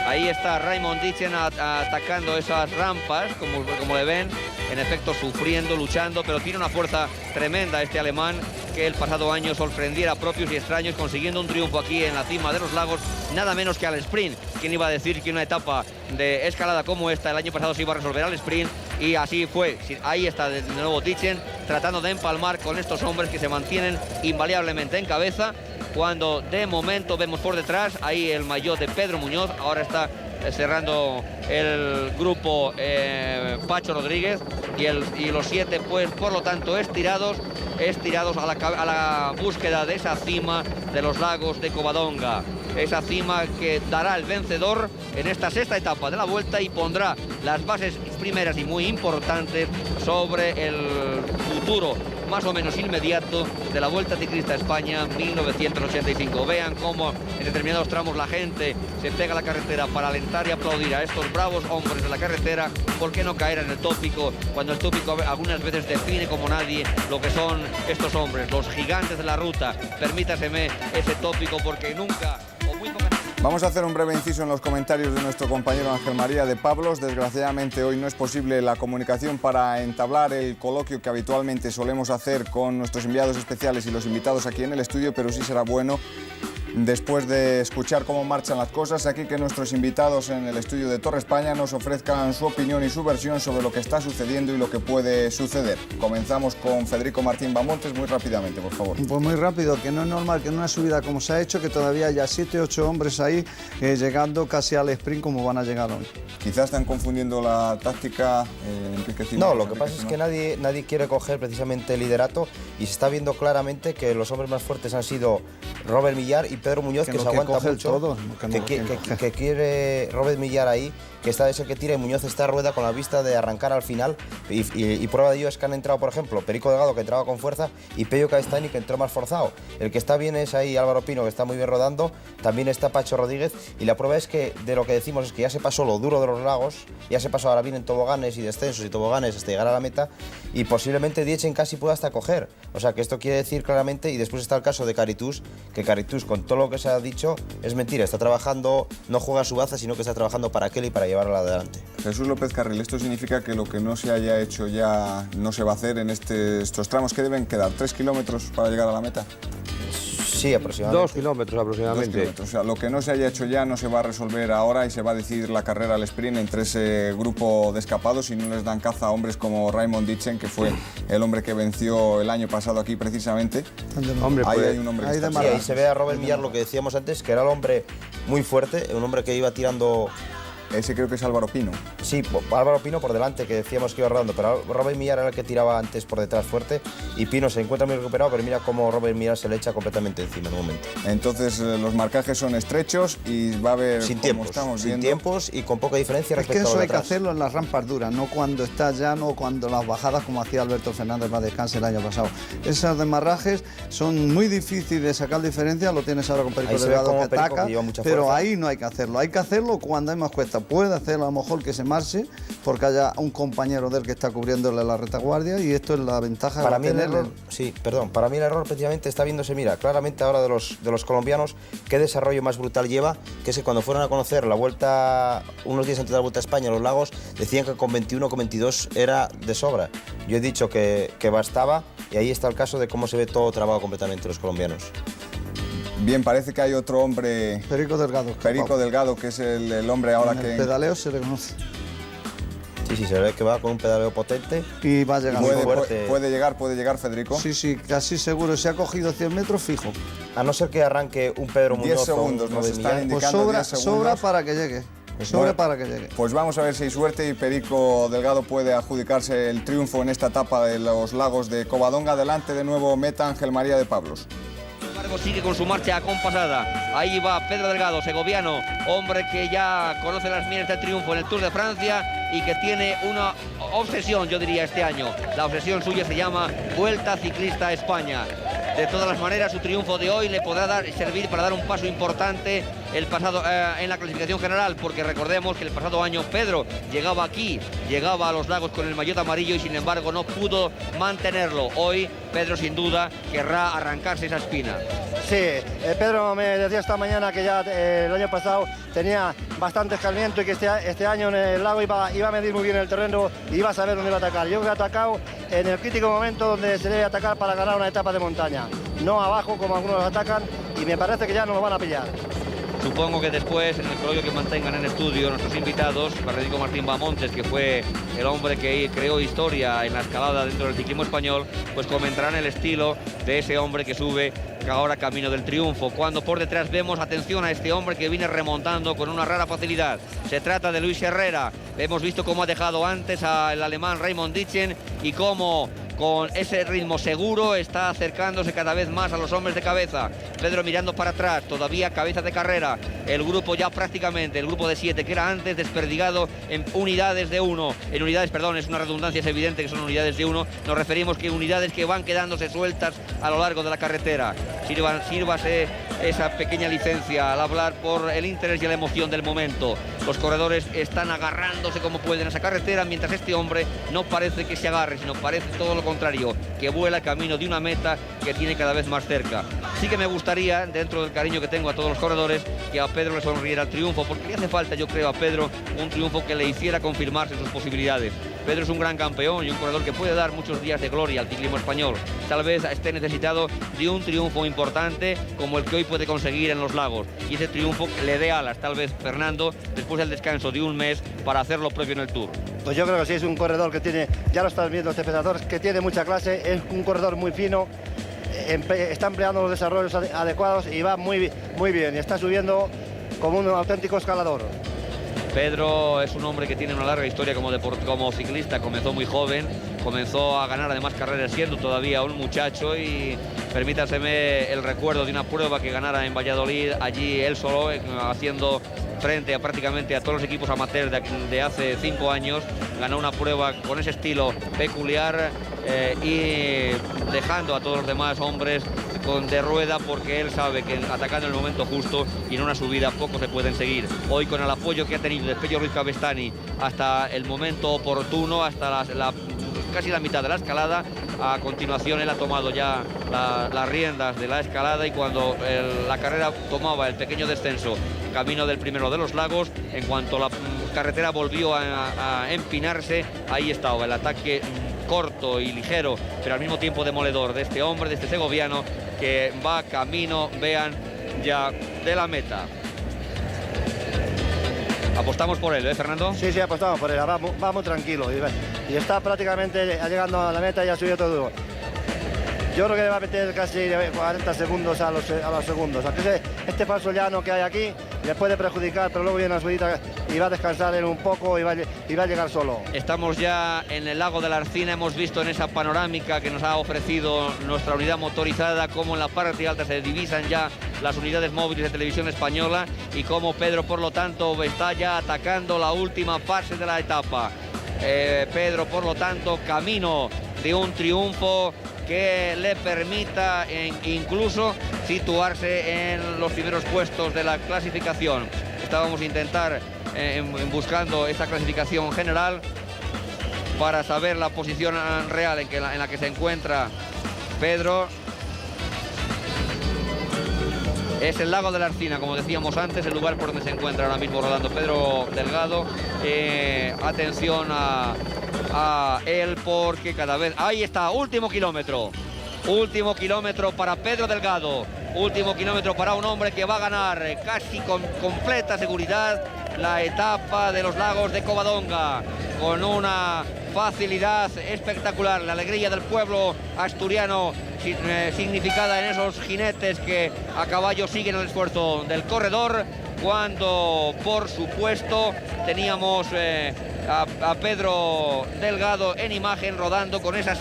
Ahí está Raymond Ditchen atacando esas rampas, como le ven, en efecto sufriendo, luchando, pero tiene una fuerza tremenda este alemán, que el pasado año sorprendiera a propios y extraños consiguiendo un triunfo aquí en la cima de los lagos, nada menos que al sprint. ¿Quién iba a decir que una etapa de escalada como esta el año pasado se iba a resolver al sprint? Y así fue. Ahí está de nuevo Ditchen tratando de empalmar con estos hombres que se mantienen invariablemente en cabeza, cuando de momento vemos por detrás ahí el maillot de Pedro Muñoz. Ahora está cerrando el grupo Pacho Rodríguez y los 7, pues por lo tanto estirados a la búsqueda de esa cima de los lagos de Covadonga, esa cima que dará el vencedor en esta sexta etapa de la Vuelta y pondrá las bases primeras y muy importantes sobre el futuro más o menos inmediato de la Vuelta Ciclista a España 1985. Vean cómo en determinados tramos la gente se pega a la carretera para alentar y aplaudir a estos bravos hombres de la carretera. ¿Por qué no caer en el tópico, cuando el tópico algunas veces define como nadie lo que son estos hombres, los gigantes de la ruta? Permítaseme ese tópico, porque nunca o muy pocas... Vamos a hacer un breve inciso en los comentarios de nuestro compañero Ángel María de Pablos. Desgraciadamente hoy no es posible la comunicación para entablar el coloquio que habitualmente solemos hacer con nuestros enviados especiales y los invitados aquí en el estudio, pero sí será bueno, después de escuchar cómo marchan las cosas aquí, que nuestros invitados en el estudio de Torre España nos ofrezcan su opinión y su versión sobre lo que está sucediendo y lo que puede suceder. Comenzamos con Federico Martín Bamontes, muy rápidamente, por favor. Pues muy rápido, que no es normal que en una subida como se ha hecho, que todavía haya 7 o 8 hombres ahí llegando casi al sprint como van a llegar hoy. Quizás están confundiendo la táctica, Enrique Cima. No, lo que pasa es que nadie quiere coger precisamente el liderato, y se está viendo claramente que los hombres más fuertes han sido Robert Millar y Pedro Muñoz, que se no, aguanta coge mucho, todo, que quiere Robert Millar ahí, que está ese que tira y Muñoz está a rueda con la vista de arrancar al final, y prueba de ello es que han entrado, por ejemplo, Perico Delgado, que entraba con fuerza, y Pello Castañi, que entró más forzado. El que está bien es ahí Álvaro Pino, que está muy bien rodando, también está Pacho Rodríguez, y la prueba es que de lo que decimos es que ya se pasó lo duro de los lagos, ya se pasó ahora bien en toboganes y descensos y toboganes hasta llegar a la meta, y posiblemente Dietzen casi pueda hasta coger. O sea que esto quiere decir claramente, y después está el caso de Caritus, que Caritus, con todo lo que se ha dicho, es mentira, está trabajando, no juega a su baza, sino que está trabajando para Kelly para llevarla adelante. Jesús López Carril, ¿esto significa que lo que no se haya hecho ya no se va a hacer en estos tramos que deben quedar? ¿3 kilómetros para llegar a la meta? Sí, aproximadamente. 2 kilómetros aproximadamente. 2 kilómetros. O sea, lo que no se haya hecho ya no se va a resolver ahora y se va a decidir la carrera al sprint entre ese grupo de escapados y no les dan caza a hombres como Raymond Dietzen, que fue el hombre que venció el año pasado aquí precisamente. Hombre, ahí pues, hay un hombre que está Sí, ahí se ve a Robert Millar, lo que decíamos antes, que era el hombre muy fuerte, un hombre que iba tirando... Ese creo que es Álvaro Pino. Sí, Álvaro Pino por delante, que decíamos que iba rodando, pero Robert Millar era el que tiraba antes por detrás fuerte, y Pino se encuentra muy recuperado, pero mira cómo Robert Millar se le echa completamente encima en un momento. Entonces los marcajes son estrechos y va a haber, Sin como tiempos, estamos sin viendo, tiempos y con poca diferencia Es que respecto a eso lo de hay que atrás. hacerlo en las rampas duras, no cuando está llano o cuando las bajadas, como hacía Alberto Fernández para descanse el año pasado. Esos demarrajes son muy difíciles de sacar diferencia, lo tienes ahora con Perico Ahí se ve Delgado como que Perico, ataca, que lleva mucha pero fuerza. ahí no hay que hacerlo cuando hay más cuesta. Puede hacerlo a lo mejor que se marche porque haya un compañero de él que está cubriéndole la retaguardia y esto es la ventaja Para de mí el tenerlo. error, sí, perdón, para mí el error precisamente está viéndose, mira, claramente ahora de los colombianos, qué desarrollo más brutal lleva, que es que cuando fueron a conocer la vuelta, unos días antes de la Vuelta a España, los lagos, decían que con 21 o con 22 era de sobra. Yo he dicho que bastaba y ahí está el caso de cómo se ve todo trabado completamente los colombianos. bien, parece que hay otro hombre, Perico Delgado. Perico Delgado, que es el hombre ahora En que el pedaleo se le conoce Sí, se ve que va con un pedaleo potente. y va llegando. puede llegar Federico. Sí, casi seguro. Se ha cogido 100 metros fijo. A no ser que arranque un Pedro 10 Muñoz o un segundos nos Robert están Millar. indicando. Pues 10 segundos. sobra para que llegue. Pues vamos a ver si hay suerte y Perico Delgado puede adjudicarse el triunfo en esta etapa de los lagos de Covadonga. Adelante de nuevo meta Ángel María de Pablos. Sin embargo, sigue con su marcha acompasada. Ahí va Pedro Delgado, segoviano, hombre que ya conoce las mieles del triunfo en el Tour de Francia y que tiene una obsesión, yo diría, este año. La obsesión suya se llama Vuelta Ciclista a España. De todas las maneras, su triunfo de hoy le podrá servir para dar un paso importante en la clasificación general, porque recordemos que el pasado año Pedro llegaba aquí, llegaba a los lagos con el maillot amarillo y sin embargo no pudo mantenerlo. Hoy Pedro sin duda querrá arrancarse esa espina. Sí, Pedro me decía esta mañana que ya el año pasado tenía bastante escalamiento y que este año en el lago iba a medir muy bien el terreno y iba a saber dónde iba a atacar. Yo creo que ha atacado en el crítico momento donde se debe atacar para ganar una etapa de montaña, no abajo como algunos los atacan, y me parece que ya no lo van a pillar. Supongo que después, en el coloquio que mantengan en estudio nuestros invitados, Federico Martín Bamontes, que fue el hombre que creó historia en la escalada dentro del ciclismo español, pues comentarán el estilo de ese hombre que sube ahora camino del triunfo. Cuando por detrás vemos, atención a este hombre que viene remontando con una rara facilidad. Se trata de Luis Herrera. Hemos visto cómo ha dejado antes al alemán Raymond Dietzen y cómo con ese ritmo seguro está acercándose cada vez más a los hombres de cabeza. Pedro mirando para atrás, todavía cabeza de carrera. El grupo ya prácticamente, el grupo de 7 que era antes desperdigado en unidades de 1. En unidades, perdón, es una redundancia, es evidente que son unidades de 1. Nos referimos que unidades que van quedándose sueltas a lo largo de la carretera. Sírvase esa pequeña licencia al hablar por el interés y la emoción del momento. Los corredores están agarrándose como pueden a esa carretera, mientras este hombre no parece que se agarre, sino parece todo lo contrario, que vuela camino de una meta que tiene cada vez más cerca. Sí que me gustaría, dentro del cariño que tengo a todos los corredores, que a Pedro le sonriera el triunfo, porque le hace falta, yo creo, a Pedro un triunfo que le hiciera confirmarse sus posibilidades. Pedro es un gran campeón y un corredor que puede dar muchos días de gloria al ciclismo español. Tal vez esté necesitado de un triunfo importante como el que hoy puede conseguir en los lagos, y ese triunfo le dé alas, tal vez, Fernando, después del descanso de un mes, para hacer lo propio en el Tour. Pues yo creo que sí, es un corredor que tiene, ya lo están viendo los espectadores, que tiene mucha clase, es un corredor muy fino, está empleando los desarrollos adecuados y va muy bien, y está subiendo como un auténtico escalador. Pedro es un hombre que tiene una larga historia como ciclista, comenzó muy joven comenzó a ganar además carreras siendo todavía un muchacho, y permítaseme el recuerdo de una prueba que ganara en Valladolid, allí él solo, haciendo frente a prácticamente a todos los equipos amateurs de hace 5 años, ganó una prueba con ese estilo peculiar y dejando a todos los demás hombres de rueda, porque él sabe que atacando en el momento justo y en una subida poco se pueden seguir. Hoy, con el apoyo que ha tenido de Pello Ruiz Cabestany hasta el momento oportuno, hasta casi la mitad de la escalada, a continuación él ha tomado ya las riendas de la escalada, y cuando la carrera tomaba el pequeño descenso camino del Primero de los Lagos, en cuanto la carretera volvió a empinarse, ahí estaba el ataque corto y ligero, pero al mismo tiempo demoledor de este hombre, de este segoviano, que va camino, vean, ya de la meta. Apostamos por él, ¿eh, Fernando? Sí, apostamos por él, va muy tranquilo y está prácticamente llegando a la meta y ha subido todo duro. Yo creo que le va a meter casi 40 segundos a los segundos. Aunque este falso llano que hay aquí le puede perjudicar, pero luego viene la subida y va a descansar él un poco y va a llegar solo. Estamos ya en el lago de la Arcina. Hemos visto en esa panorámica que nos ha ofrecido nuestra unidad motorizada cómo en la parte alta se divisan ya las unidades móviles de Televisión Española, y cómo Pedro, por lo tanto, está ya atacando la última fase de la etapa. Pedro, por lo tanto, camino de un triunfo que le permita incluso situarse en los primeros puestos de la clasificación. Estábamos buscando esta clasificación general para saber la posición real en la que se encuentra Pedro. Es el lago de la Arcina, como decíamos antes, el lugar por donde se encuentra ahora mismo rodando Pedro Delgado. Atención a él, porque cada vez... Ahí está, último kilómetro para Pedro Delgado, último kilómetro para un hombre que va a ganar casi con completa seguridad la etapa de los lagos de Covadonga, con una facilidad espectacular. La alegría del pueblo asturiano significada en esos jinetes que a caballo siguen el esfuerzo del corredor, cuando por supuesto teníamos a Pedro Delgado en imagen rodando con esa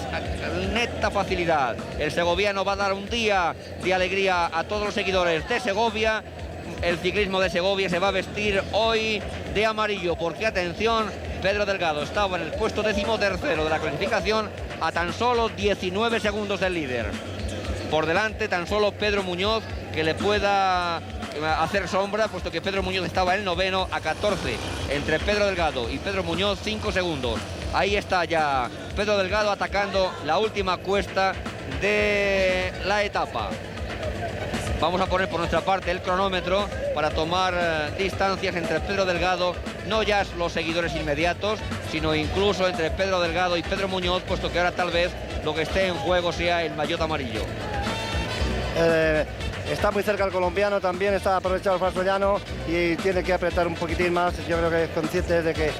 neta facilidad. El segoviano va a dar un día de alegría a todos los seguidores de Segovia. El ciclismo de Segovia se va a vestir hoy de amarillo, porque atención, Pedro Delgado estaba en el puesto 13º de la clasificación, a tan solo 19 segundos del líder. Por delante tan solo Pedro Muñoz, que le pueda hacer sombra, puesto que Pedro Muñoz estaba en el 9º, a 14. Entre Pedro Delgado y Pedro Muñoz, 5 segundos. Ahí está ya Pedro Delgado atacando la última cuesta de la etapa. Vamos a poner por nuestra parte el cronómetro para tomar distancias entre Pedro Delgado, no ya los seguidores inmediatos, sino incluso entre Pedro Delgado y Pedro Muñoz, puesto que ahora tal vez lo que esté en juego sea el maillot amarillo. Está muy cerca el colombiano, también está aprovechado el falso llano y tiene que apretar un poquitín más. Yo creo que es consciente de que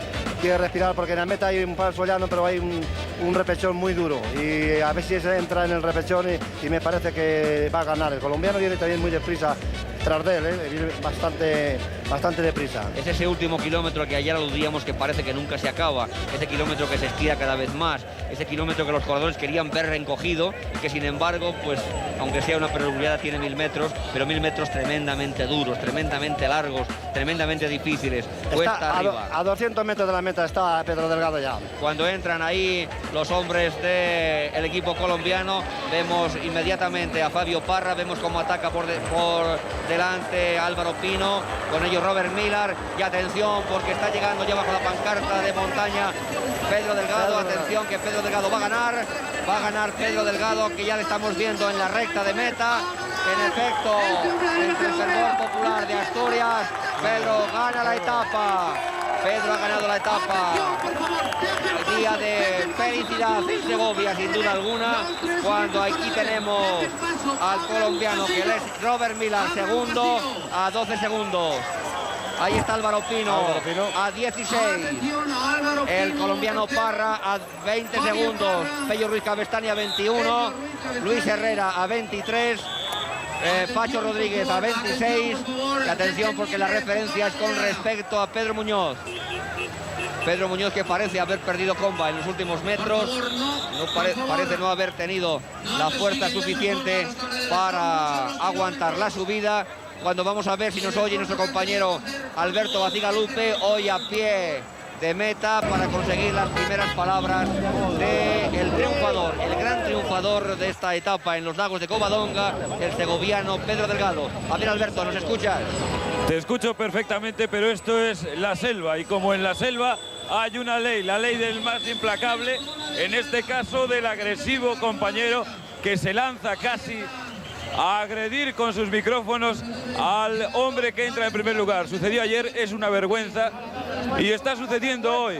quiere respirar, porque en la meta hay un falso llano, pero hay un repechón muy duro, y a ver si se entra en el repechón y me parece que va a ganar. El colombiano viene también muy deprisa tras de él, viene bastante deprisa. Es ese último kilómetro que ayer aludíamos, que parece que nunca se acaba, ese kilómetro que se estira cada vez más, ese kilómetro que los corredores querían ver encogido, que sin embargo, pues aunque sea una perogrullada, tiene 1000 metros, pero 1000 metros tremendamente duros, tremendamente largos, tremendamente difíciles. Cuesta arriba. A 200 metros de la meta está Pedro Delgado ya. Cuando entran ahí los hombres del equipo colombiano, vemos inmediatamente a Fabio Parra, vemos cómo ataca por delante Álvaro Pino, con ellos Robert Millar, y atención, porque está llegando ya bajo la pancarta de montaña Pedro Delgado. Atención, que Pedro Delgado va a ganar Pedro Delgado, que ya le estamos viendo en la recta de meta. En efecto, entre el fervor popular de Asturias, Pedro gana la etapa. Pedro ha ganado la etapa. El día de felicidad en Segovia, sin duda alguna, cuando aquí tenemos al colombiano, que es Robert Millar, segundo, a 12 segundos. Ahí está Álvaro Pino a 16. El colombiano Parra a 20 segundos. Pello Ruiz Cabestany a 21. Luis Herrera a 23. Pacho Rodríguez a 26. Y atención, porque la referencia es con respecto a Pedro Muñoz. Pedro Muñoz, que parece haber perdido comba en los últimos metros, parece no haber tenido la fuerza suficiente para aguantar la subida. Cuando vamos a ver si nos oye nuestro compañero Alberto Bacigalupe, hoy a pie de meta para conseguir las primeras palabras del triunfador, el gran triunfador de esta etapa en los lagos de Covadonga, el segoviano Pedro Delgado. A ver, Alberto, ¿nos escuchas? Te escucho perfectamente, pero esto es la selva, y como en la selva hay una ley, la ley del más implacable, en este caso del agresivo compañero que se lanza casi a agredir con sus micrófonos al hombre que entra en primer lugar. Sucedió ayer, es una vergüenza, y está sucediendo hoy.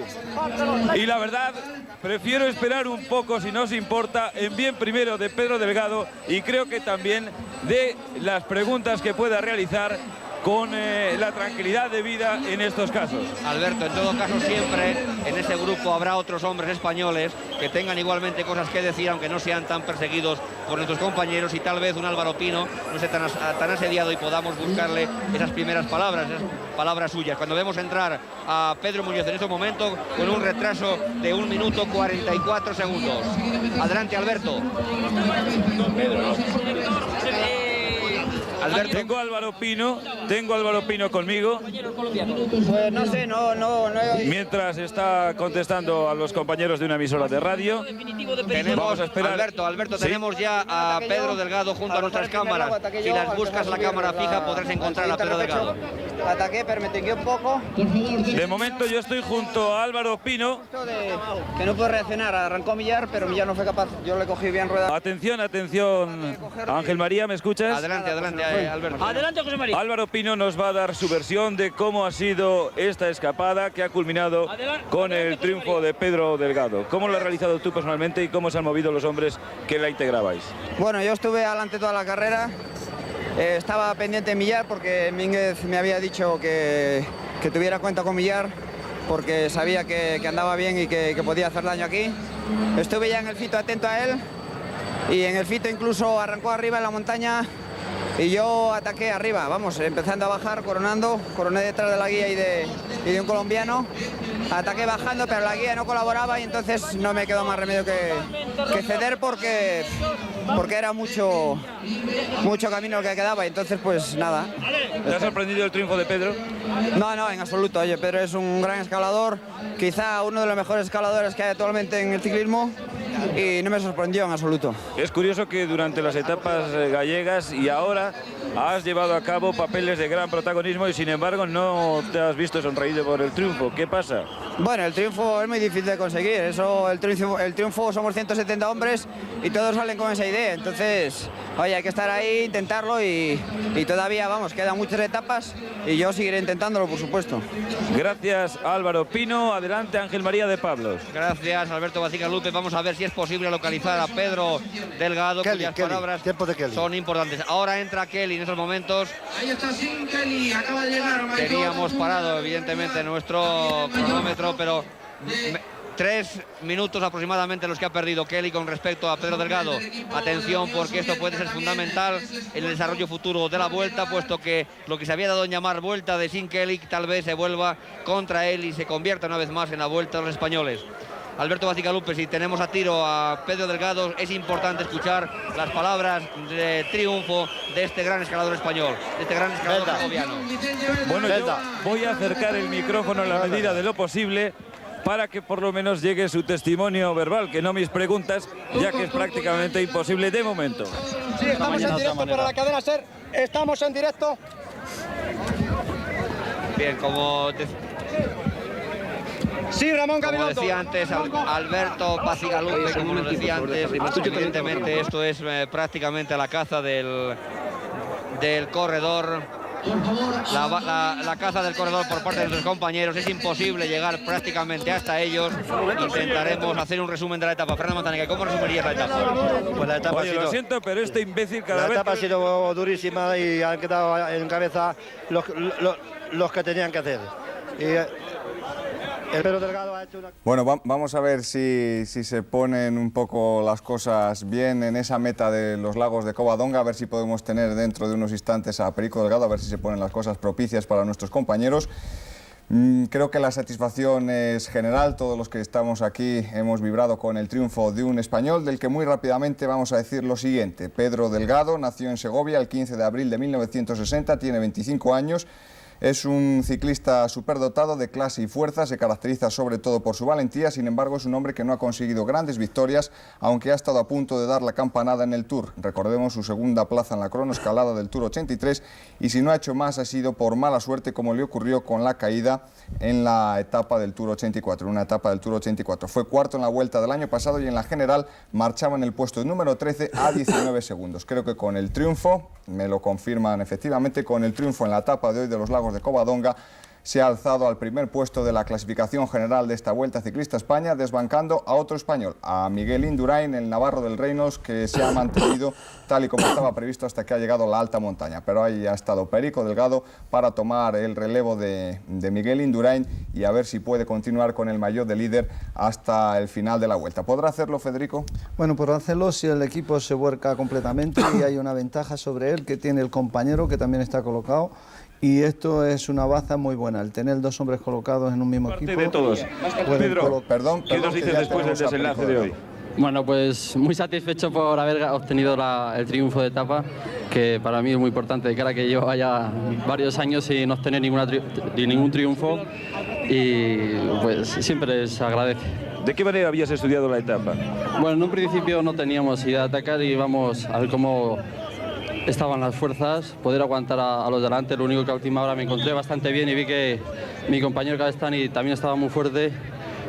Y la verdad, prefiero esperar un poco, si no os importa, en bien primero de Pedro Delgado, y creo que también de las preguntas que pueda realizar con la tranquilidad de vida en estos casos. Alberto, en todo caso siempre en ese grupo habrá otros hombres españoles que tengan igualmente cosas que decir, aunque no sean tan perseguidos por nuestros compañeros, y tal vez un Álvaro Pino no esté tan asediado y podamos buscarle esas primeras palabras, esas palabras suyas. Cuando vemos entrar a Pedro Muñoz en este momento con un retraso de 1 minuto 44 segundos. Adelante, Alberto. Alberto. Tengo a Álvaro Pino conmigo. Pues no sé, no he oído. Mientras está contestando a los compañeros de una emisora de radio. Vamos a esperar. Alberto, ¿Sí? Tenemos ya a Pedro Delgado junto a nuestras cámaras. Si las buscas la cámara fija podrás encontrar a Pedro Delgado. Ataqué, pero me tengué un poco. De momento yo estoy junto a Álvaro Pino. Que no puede reaccionar, arrancó Millar, pero Millar no fue capaz. Yo le cogí bien rueda. Atención, Ángel María, ¿me escuchas? Adelante, Alberto. Adelante, José María. Álvaro Pino nos va a dar su versión de cómo ha sido esta escapada que ha culminado con el triunfo de Pedro Delgado. ¿Cómo lo has realizado tú personalmente y cómo se han movido los hombres que la integrabais? Bueno, yo estuve adelante toda la carrera. Estaba pendiente de Millar porque Mínguez me había dicho que tuviera cuenta con Millar, porque sabía que andaba bien y que podía hacer daño aquí. Estuve ya en el fito atento a él, y en el fito incluso arrancó arriba en la montaña y yo ataqué arriba, vamos, empezando a bajar, coroné detrás de la guía y de un colombiano. Ataqué bajando, pero la guía no colaboraba, y entonces no me quedó más remedio que ceder porque era mucho camino el que quedaba, y entonces pues nada. ¿Te ha sorprendido el triunfo de Pedro? No, en absoluto. Oye, Pedro es un gran escalador, quizá uno de los mejores escaladores que hay actualmente en el ciclismo, y no me sorprendió en absoluto. Es curioso que durante las etapas gallegas y ahora has llevado a cabo papeles de gran protagonismo y sin embargo no te has visto sonreído por el triunfo. ¿Qué pasa? Bueno, el triunfo es muy difícil de conseguir. El triunfo somos 170 hombres y todos salen con esa idea. Entonces, oye, hay que estar ahí, intentarlo, y todavía, vamos, quedan muchas etapas y yo seguiré intentándolo, por supuesto. Gracias, Álvaro Pino. Adelante, Ángel María de Pablos. Gracias, Alberto Bacigalupe. Vamos a ver si es posible localizar a Pedro Delgado, cuyas palabras son importantes. Ahora entra Kelly en estos momentos. Ahí está sin Kelly, acaba de llegar. Teníamos parado, evidentemente, nuestro cronómetro, pero 3 minutos aproximadamente los que ha perdido Kelly con respecto a Pedro Delgado. Atención, porque esto puede ser fundamental en el desarrollo futuro de la Vuelta, puesto que lo que se había dado en llamar Vuelta de Sin Kelly tal vez se vuelva contra él y se convierta una vez más en la Vuelta de los españoles. Alberto Bacigalupe, si tenemos a tiro a Pedro Delgado, es importante escuchar las palabras de triunfo de este gran escalador español, de este gran escalador segoviano. Bueno, yo voy a acercar el micrófono en la medida de lo posible para que por lo menos llegue su testimonio verbal, que no mis preguntas, ya que es prácticamente imposible de momento. Sí, estamos en directo para la cadena SER, estamos en directo. Bien, como Sí, Ramón Gabilondo. Como decía antes Alberto Bacigalupe, como nos decía antes, evidentemente esto es prácticamente la caza del corredor. La caza del corredor por parte de nuestros compañeros. Es imposible llegar prácticamente hasta ellos. Intentaremos hacer un resumen de la etapa. Fernando Montaña, ¿cómo resumirías la etapa? Pues la etapa lo siento, pero este imbécil cada vez... La etapa ha sido durísima y han quedado en cabeza los que tenían que hacer. El Pedro Delgado ha hecho una... Bueno, vamos a ver si se ponen un poco las cosas bien en esa meta de los lagos de Covadonga, a ver si podemos tener dentro de unos instantes a Perico Delgado, a ver si se ponen las cosas propicias para nuestros compañeros. Creo que la satisfacción es general. Todos los que estamos aquí hemos vibrado con el triunfo de un español, del que muy rápidamente vamos a decir lo siguiente. Pedro Delgado nació en Segovia el 15 de abril de 1960, tiene 25 años. Es un ciclista superdotado de clase y fuerza, se caracteriza sobre todo por su valentía, sin embargo es un hombre que no ha conseguido grandes victorias, aunque ha estado a punto de dar la campanada en el Tour. Recordemos su segunda plaza en la cronoescalada del Tour 83, y si no ha hecho más ha sido por mala suerte, como le ocurrió con la caída en la etapa del Tour 84, una etapa del Tour 84. Fue cuarto en la Vuelta del año pasado y en la general marchaba en el puesto número 13 a 19 segundos. Creo que con el triunfo, me lo confirman efectivamente, con el triunfo en la etapa de hoy de los Lagos de Covadonga, se ha alzado al primer puesto de la clasificación general de esta Vuelta Ciclista España, desbancando a otro español, a Miguel Indurain, el navarro del Reinos, que se ha mantenido tal y como estaba previsto hasta que ha llegado a la alta montaña. Pero ahí ha estado Perico Delgado para tomar el relevo de Miguel Indurain y a ver si puede continuar con el maillot de líder hasta el final de la Vuelta. ¿Podrá hacerlo, Federico? Bueno, podrá hacerlo si el equipo se vuelca completamente y hay una ventaja sobre él que tiene el compañero, que también está colocado. Y esto es una baza muy buena, el tener dos hombres colocados en un mismo equipo. De todos. Pedro, ¿qué nos dices después del desenlace de hoy? Bueno, pues muy satisfecho por haber obtenido el triunfo de etapa, que para mí es muy importante, de cara a que llevo ya varios años sin obtener ningún triunfo, y pues siempre se agradece. ¿De qué manera habías estudiado la etapa? Bueno, en un principio no teníamos idea de atacar y íbamos a ver cómo estaban las fuerzas, poder aguantar a los delante. Lo único que a última hora me encontré bastante bien y vi que mi compañero Cabestany también estaba muy fuerte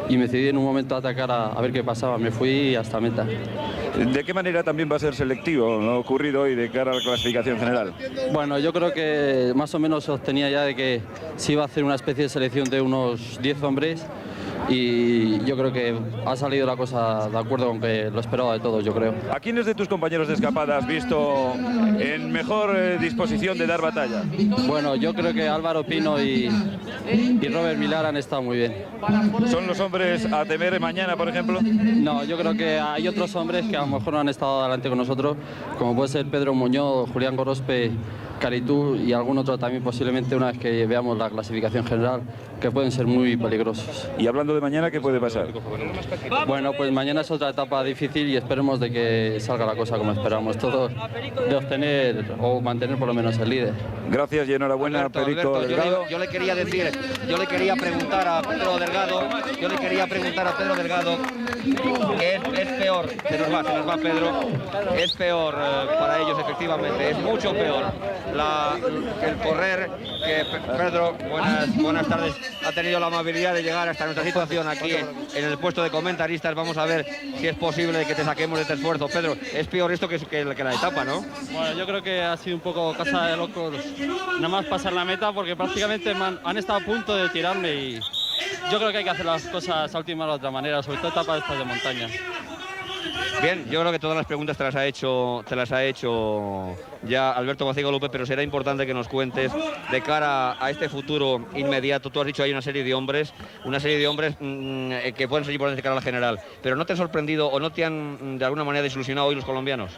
y me decidí en un momento a atacar a ver qué pasaba. Me fui hasta meta. ¿De qué manera también va a ser selectivo lo ocurrido hoy de cara a la clasificación general? Bueno, yo creo que más o menos sostenía ya de que se iba a hacer una especie de selección de unos 10 hombres, y yo creo que ha salido la cosa de acuerdo con que lo esperaba de todos, yo creo. ¿A quiénes de tus compañeros de escapada has visto en mejor disposición de dar batalla? Bueno, yo creo que Álvaro Pino y Robert Millar han estado muy bien. ¿Son los hombres a temer mañana, por ejemplo? No, yo creo que hay otros hombres que a lo mejor no han estado adelante con nosotros, como puede ser Pedro Muñoz, Julián Gorospe, Caritú y algún otro también, posiblemente una vez que veamos la clasificación general, que pueden ser muy peligrosos. Y hablando de mañana, ¿qué puede pasar? Bueno, pues mañana es otra etapa difícil y esperemos de que salga la cosa como esperamos todos, de obtener o mantener por lo menos el líder. Gracias y enhorabuena, Perico Delgado. Yo le quería decir, yo le quería preguntar a Pedro Delgado, que es peor, se nos va Pedro, es peor para ellos efectivamente, es mucho peor el correr, que Pedro, buenas tardes, ha tenido la amabilidad de llegar hasta nuestra situación aquí en el puesto de comentaristas. Vamos a ver si es posible que te saquemos de este esfuerzo. Pedro, es peor esto que la etapa, ¿no? Bueno, yo creo que ha sido un poco casa de locos nada más pasar la meta, porque prácticamente han estado a punto de tirarme, y yo creo que hay que hacer las cosas a última hora de otra manera, sobre todo etapas estas de montaña. Bien, yo creo que todas las preguntas te las ha hecho ya Alberto Bacigalupe, pero será importante que nos cuentes de cara a este futuro inmediato. Tú has dicho hay una serie de hombres que pueden ser importantes de cara a la general, pero ¿no te han sorprendido o no te han de alguna manera desilusionado hoy los colombianos?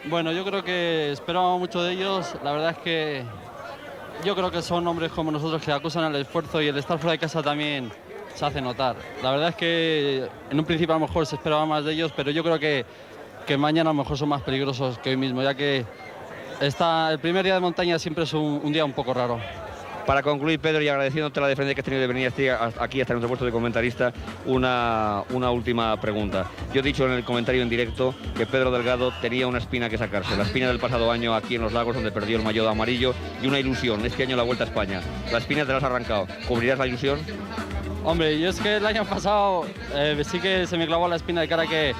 Bueno, yo creo que esperábamos mucho de ellos. La verdad es que yo creo que son hombres como nosotros que acusan el esfuerzo, y el estar fuera de casa también se hace notar. La verdad es que en un principio a lo mejor se esperaba más de ellos, pero yo creo que mañana a lo mejor son más peligrosos que hoy mismo, ya que el primer día de montaña siempre es un día un poco raro. Para concluir, Pedro, y agradeciéndote la deferencia que has tenido de venir aquí hasta nuestro puesto de comentarista, una última pregunta. Yo he dicho en el comentario en directo que Pedro Delgado tenía una espina que sacarse, la espina del pasado año aquí en los Lagos, donde perdió el maillot amarillo, y una ilusión, este año la Vuelta a España. La espina te la has arrancado, ¿cubrirás la ilusión? Hombre, yo es que el año pasado sí que se me clavó la espina de cara que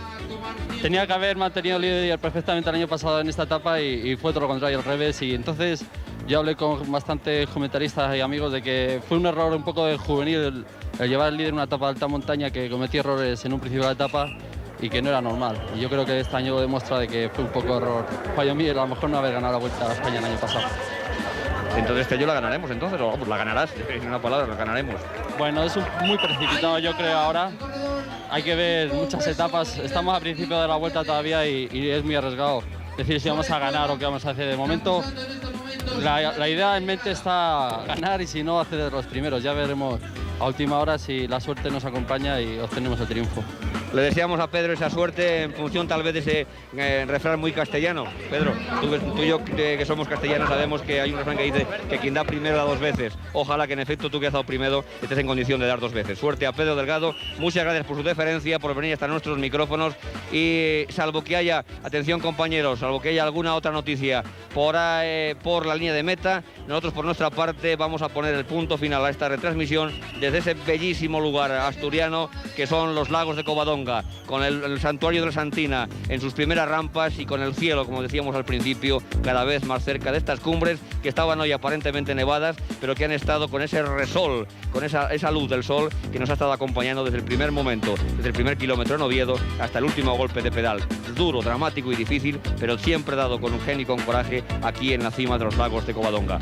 tenía que haber mantenido el líder perfectamente el año pasado en esta etapa, y fue todo lo contrario, al revés. Y entonces yo hablé con bastantes comentaristas y amigos de que fue un error un poco de juvenil el llevar el líder en una etapa de alta montaña, que cometí errores en un principio de la etapa y que no era normal. Y yo creo que este año lo demuestra de que fue un poco error fallo mío, a lo mejor no haber ganado la Vuelta a España el año pasado. Entonces este año la ganaremos, entonces, o la ganarás, en una palabra, la ganaremos. Bueno, es muy precipitado, yo creo, ahora. Hay que ver muchas etapas, estamos a principio de la Vuelta todavía y es muy arriesgado decir si vamos a ganar o qué vamos a hacer. De momento la idea en mente está ganar y si no, hacer de los primeros. Ya veremos a última hora si la suerte nos acompaña y obtenemos el triunfo. Le deseamos a Pedro esa suerte en función tal vez de ese refrán muy castellano. Pedro, tú y yo que somos castellanos sabemos que hay un refrán que dice que quien da primero da dos veces. Ojalá que en efecto tú que has dado primero estés en condición de dar dos veces. Suerte a Pedro Delgado, muchas gracias por su deferencia, por venir hasta nuestros micrófonos y salvo que haya, atención compañeros, salvo que haya alguna otra noticia por la línea de meta, nosotros por nuestra parte vamos a poner el punto final a esta retransmisión desde ese bellísimo lugar asturiano que son los lagos de Covadonga, con el santuario de la Santina en sus primeras rampas y con el cielo, como decíamos al principio, cada vez más cerca de estas cumbres que estaban hoy aparentemente nevadas, pero que han estado con ese resol, con esa luz del sol que nos ha estado acompañando desde el primer momento, desde el primer kilómetro en Oviedo hasta el último golpe de pedal. Duro, dramático y difícil, pero siempre dado con un genio y con coraje aquí en la cima de los lagos de Covadonga.